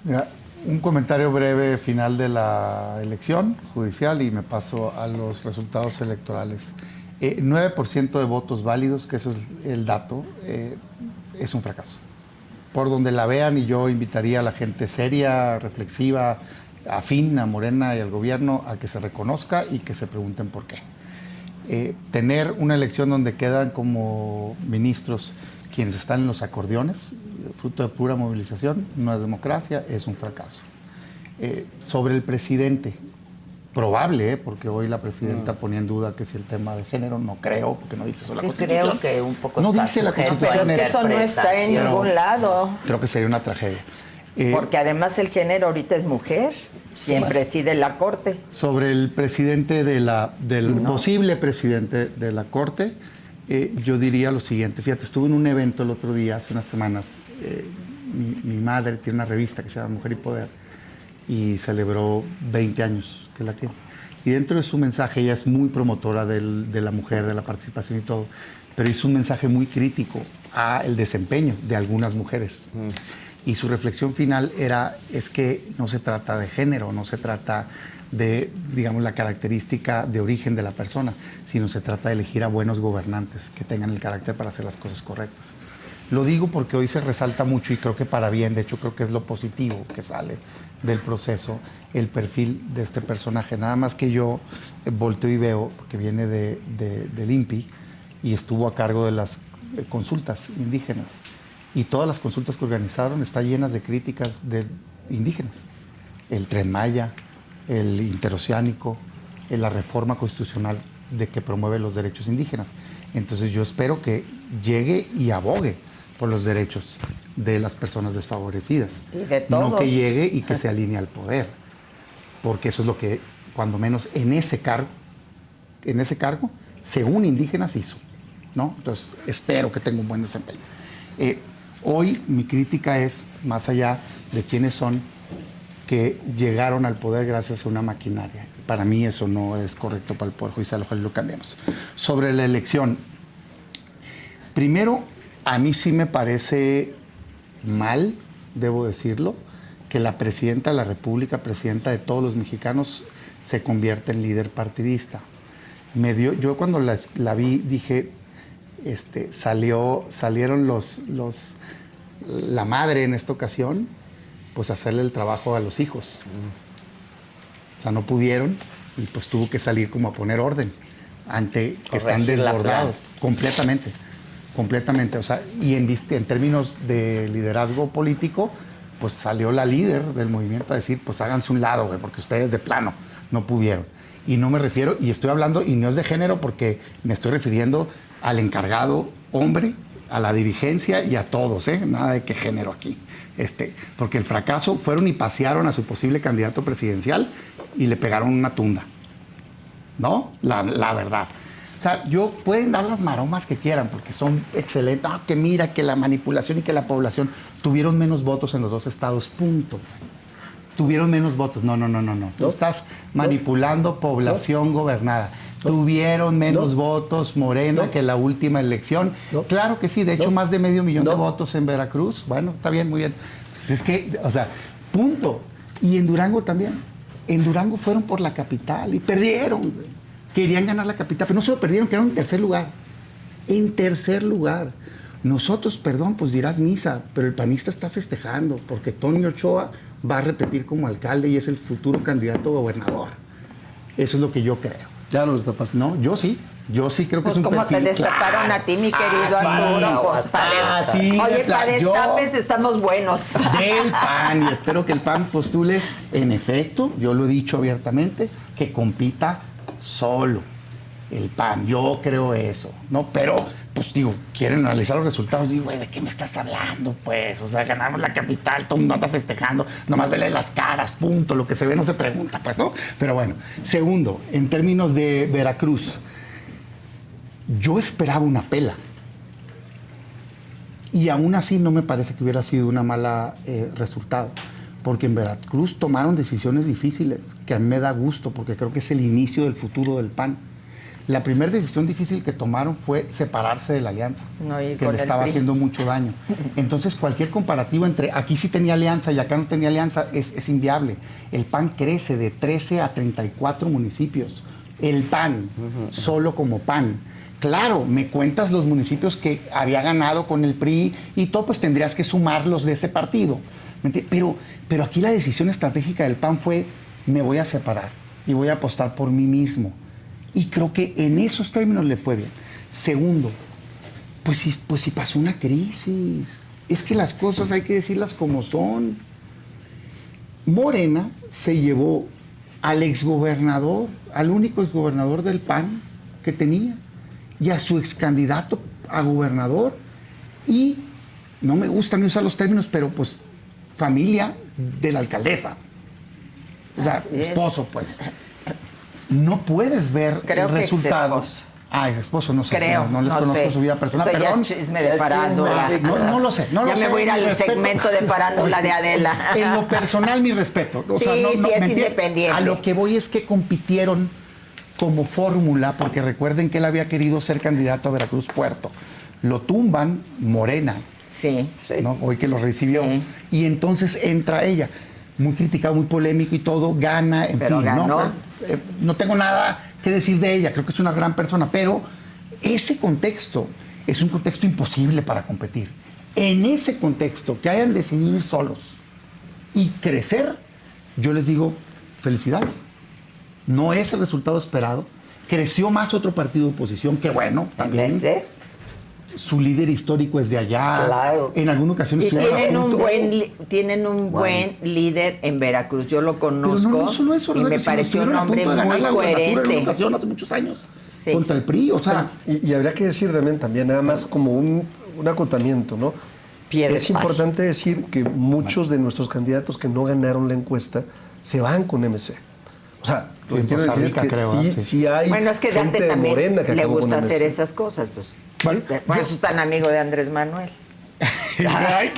Mira, un comentario breve final de la elección judicial y me paso a los resultados electorales. 9% de votos válidos, que eso es el dato, es un fracaso. Por donde la vean, y yo invitaría a la gente seria, reflexiva, afín a Morena y al gobierno a que se reconozca y que se pregunten por qué. Tener una elección donde quedan como ministros quienes están en los acordeones, fruto de pura movilización, no es democracia, es un fracaso. Sobre el presidente, probable, porque hoy la presidenta ponía en duda que si el tema de género, no creo, porque no dice eso la Constitución. Creo que un poco no está dice la sujeto a Constitución. Pero es que eso no está en ningún lado. Creo que sería una tragedia. Porque además el género ahorita es mujer, quien preside la Corte. Sobre el presidente posible presidente de la Corte, yo diría lo siguiente. Fíjate, estuve en un evento el otro día, hace unas semanas. Mi madre tiene una revista que se llama Mujer y Poder y celebró 20 años que la tiene. Y dentro de su mensaje, ella es muy promotora de la mujer, de la participación y todo, pero hizo un mensaje muy crítico al desempeño de algunas mujeres. Y su reflexión final es que no se trata de género, no se trata de, digamos, la característica de origen de la persona, sino se trata de elegir a buenos gobernantes que tengan el carácter para hacer las cosas correctas. Lo digo porque hoy se resalta mucho y creo que para bien, de hecho creo que es lo positivo que sale del proceso, el perfil de este personaje. Nada más que yo volteo y veo, porque viene del INPI y estuvo a cargo de las consultas indígenas. Y todas las consultas que organizaron están llenas de críticas de indígenas. El Tren Maya, el interoceánico, la reforma constitucional de que promueve los derechos indígenas. Entonces yo espero que llegue y abogue por los derechos de las personas desfavorecidas. Y de todos. No que llegue y que se alinee al poder. Porque eso es lo que, cuando menos en ese cargo, según indígenas hizo, ¿no? Entonces espero que tenga un buen desempeño. Hoy mi crítica es, más allá de quiénes son, que llegaron al poder gracias a una maquinaria. Para mí eso no es correcto para el Poder Judicial, ojalá lo cambiemos. Sobre la elección, primero, a mí sí me parece mal, debo decirlo, que la presidenta de la República, presidenta de todos los mexicanos, se convierta en líder partidista. Yo cuando la vi dije, salieron la madre en esta ocasión, pues hacerle el trabajo a los hijos. O sea, no pudieron y pues tuvo que salir como a poner orden ante que están Corregir la desbordados. Completamente. O sea, y en términos de liderazgo político, pues salió la líder del movimiento a decir, pues háganse un lado, güey, porque ustedes de plano no pudieron. Y no me refiero, y estoy hablando, y no es de género, porque me estoy refiriendo al encargado hombre, a la dirigencia y a todos, ¿eh? Nada de qué género aquí. Porque el fracaso fueron y pasearon a su posible candidato presidencial y le pegaron una tunda. ¿No? La verdad. O sea, pueden dar las maromas que quieran porque son excelentes. Ah, que mira, que la manipulación y que la población tuvieron menos votos en los dos estados, punto. Tuvieron menos votos. No. Tú estás manipulando población gobernada. Tuvieron menos votos Morena que la última elección. Claro que sí, de hecho más de 500,000 de votos en Veracruz. Bueno, está bien, muy bien. Pues es que, o sea, punto. Y en Durango también. En Durango fueron por la capital y perdieron, güey. Querían ganar la capital, pero no solo perdieron, quedaron en tercer lugar. En tercer lugar. Nosotros, perdón, pues dirás misa, pero el panista está festejando porque Tony Ochoa va a repetir como alcalde y es el futuro candidato a gobernador. Eso es lo que yo creo. Ya lo destapaste. No, yo sí creo que Pues es un como perfil. te destaparon a ti, mi querido Arturo. Pues sí, oye, para yo- destapes estamos buenos. Del PAN, y espero que el PAN postule, en efecto, yo lo he dicho abiertamente, que compita solo el PAN. Yo creo eso, ¿no? Pero, pues digo, quieren analizar los resultados. Digo, güey, ¿de qué me estás hablando? Pues, o sea, ganamos la capital, todo el mundo anda festejando, nomás vele las caras, punto. Lo que se ve no se pregunta, pues, ¿no? Pero bueno, segundo, en términos de Veracruz, yo esperaba una pela. Y aún así no me parece que hubiera sido una mala resultado. Porque en Veracruz tomaron decisiones difíciles, que a mí me da gusto, porque creo que es el inicio del futuro del PAN. La primera decisión difícil que tomaron fue separarse de la alianza, No, y que con le el estaba PRI. haciendo mucho daño. Entonces, cualquier comparativo entre aquí sí tenía alianza y acá no tenía alianza es inviable. El PAN crece de 13 a 34 municipios. El PAN, solo como PAN. Claro, me cuentas los municipios que había ganado con el PRI y todo, pues tendrías que sumarlos de ese partido. Pero aquí la decisión estratégica del PAN fue, me voy a separar y voy a apostar por mí mismo. Y creo que en esos términos le fue bien. Segundo, pues sí pasó una crisis. Es que las cosas hay que decirlas como son. Morena se llevó al exgobernador, al único exgobernador del PAN que tenía, y a su excandidato a gobernador. Y no me gusta ni usar los términos, pero pues familia de la alcaldesa. O sea, Así es. esposo, pues. No puedes ver Creo el que resultado. exesposo. Ah, es esposo, no sé. Creo, no les no conozco sé. su vida personal, Esto ya perdón. chisme de farándula. No lo sé, no lo Ya sé. me voy a ir mi al respeto. segmento de farándula de Adela. En lo personal, mi respeto. O sea, Sí, no, sí, ¿me es entiendes? independiente. A lo que voy es que compitieron como fórmula, porque recuerden que él había querido ser candidato a Veracruz Puerto. Lo tumban Morena, Sí. ¿no? Hoy que lo recibió. Sí. Y entonces entra ella, muy criticado, muy polémico y todo, gana, en Pero fin. ganó. ¿no? No tengo nada que decir de ella, creo que es una gran persona, pero ese contexto es un contexto imposible para competir. En ese contexto, que hayan decidido ir solos y crecer, yo les digo, felicidades. No es el resultado esperado. Creció más otro partido de oposición, que bueno, también. ¿Ese? su líder histórico es de allá. Claro. En alguna ocasión Y estuvieron a tienen un punto. buen líder en Veracruz. Yo lo Pero conozco no solo eso, y me Rosario, sino pareció un estuvieron a hombre punto de ganar muy la gubernatura en una coherente. ocasión hace muchos años. Sí. Contra el PRI, o sea. Y habría que decir también, nada más como un acotamiento, ¿no? Pie de Es página. importante decir que muchos de nuestros candidatos que no ganaron la encuesta se van con MC. O sea, lo Sí, que quiero Costa decir es Rica, que creo, sí, sí. sí hay Bueno, es que gente Dante de también Morena que le acabó gusta con hacer MC. esas cosas, pues. Bueno, Por eso es tan amigo de Andrés Manuel. Ay,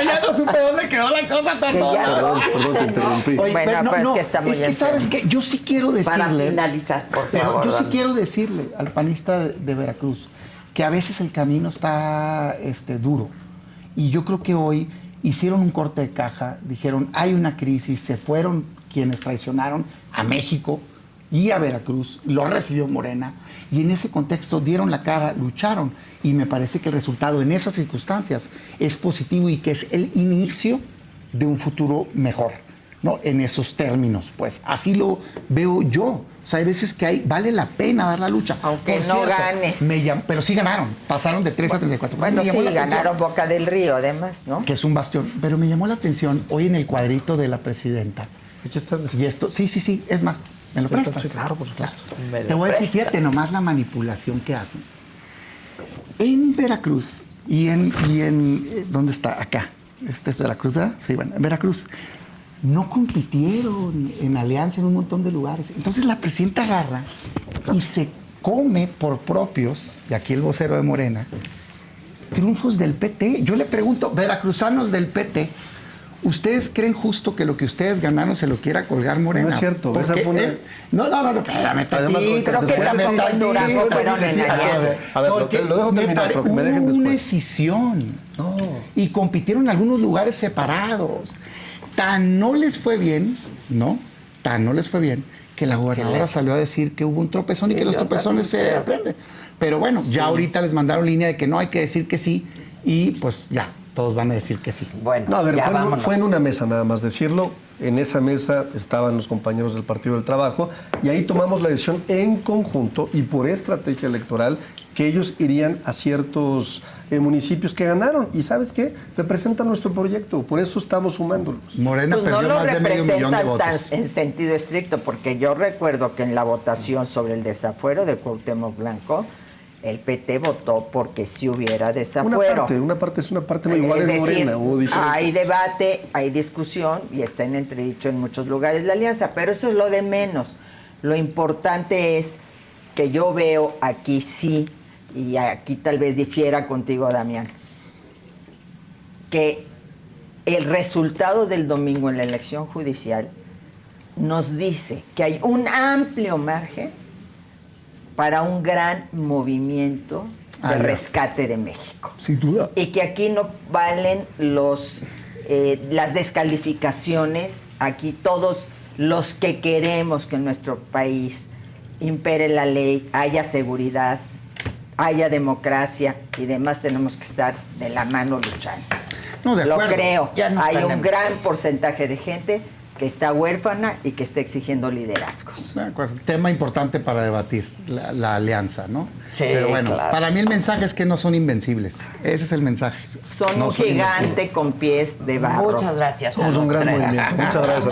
ya no supe dónde quedó la cosa tan Que ya Perdón, te interrumpí. Oye, Bueno, pero pues que está muy es que enfermo. sabes que yo sí quiero Para decirle, finalizar, por pero favor. yo sí Dani. quiero decirle al panista de Veracruz que a veces el camino está duro. Y yo creo que hoy hicieron un corte de caja, dijeron, hay una crisis, se fueron quienes traicionaron a México y a Veracruz, lo recibió Morena, y en ese contexto dieron la cara, lucharon, y me parece que el resultado en esas circunstancias es positivo y que es el inicio de un futuro mejor, ¿no? En esos términos, pues así lo veo yo. O sea, hay veces que vale la pena dar la lucha. Aunque Por no cierto, ganes. pero sí ganaron, pasaron de 3 a 34. Bueno, Me llamó sí, la atención, ganaron Boca del Río, además, ¿no? que es un bastión, pero me llamó la atención hoy en el cuadrito de la presidenta. Aquí está. Y esto, sí, es más, ¿me lo Aquí está, prestas? sí, claro, por supuesto. Te voy a decir, fíjate nomás la manipulación que hacen. En Veracruz ¿dónde está? Acá. Este es Veracruz, ¿verdad? Sí, bueno, en Veracruz. No compitieron en alianza en un montón de lugares. Entonces la presidenta agarra y se come por propios, y aquí el vocero de Morena, triunfos del PT. Yo le pregunto, veracruzanos del PT, ¿ustedes creen justo que lo que ustedes ganaron se lo quiera colgar Morena? No es cierto, Porque esa fue una- No, espérame Además, tantito, creo que espérame tampoco en Durango tantito. fueron en alianza. A ver, Porque lo dejo terminar, pero que me dejen hubo una después. escisión. No. Y compitieron en algunos lugares separados. Tan no les fue bien, ¿no? Tan no les fue bien que la gobernadora salió a decir que hubo un tropezón y que los yo tropezones también se creo. aprenden. Pero bueno, ya ahorita les mandaron línea de que no hay que decir que sí y pues ya, todos van a decir que sí. Bueno, No, a ver, ya fue vámonos. en una mesa nada más decirlo. En esa mesa estaban los compañeros del Partido del Trabajo y ahí tomamos la decisión en conjunto y por estrategia electoral que ellos irían a ciertos municipios que ganaron. ¿Y sabes qué? Representan nuestro proyecto, por eso estamos sumándolos. Morena Pues no perdió lo más de medio millón de representan votos. tan en sentido estricto, porque yo recuerdo que en la votación sobre el desafuero de Cuauhtémoc Blanco, el PT votó porque si hubiera desafuero. Una parte es una parte, no igual Es es decir, Morena. Hubo diferencias. hay debate, hay discusión y está en entredicho en muchos lugares la alianza, pero eso es lo de menos. Lo importante es que yo veo aquí sí, y aquí tal vez difiera contigo, Damián, que el resultado del domingo en la elección judicial nos dice que hay un amplio margen para un gran movimiento de ya. rescate de México. Sin duda. Y que aquí no valen las descalificaciones, aquí todos los que queremos que en nuestro país impere la ley, haya seguridad, haya democracia y demás, tenemos que estar de la mano luchando. No, de Lo acuerdo. creo. Ya nos Hay un tenemos. gran porcentaje de gente que está huérfana y que está exigiendo liderazgos. De acuerdo. Tema importante para debatir, la alianza, ¿no? Sí, Pero bueno, claro. para mí el mensaje es que no son invencibles. Ese es el mensaje. Son No un gigante invencibles. con pies de barro. Muchas gracias a Somos un los gran tres. movimiento. Muchas gracias.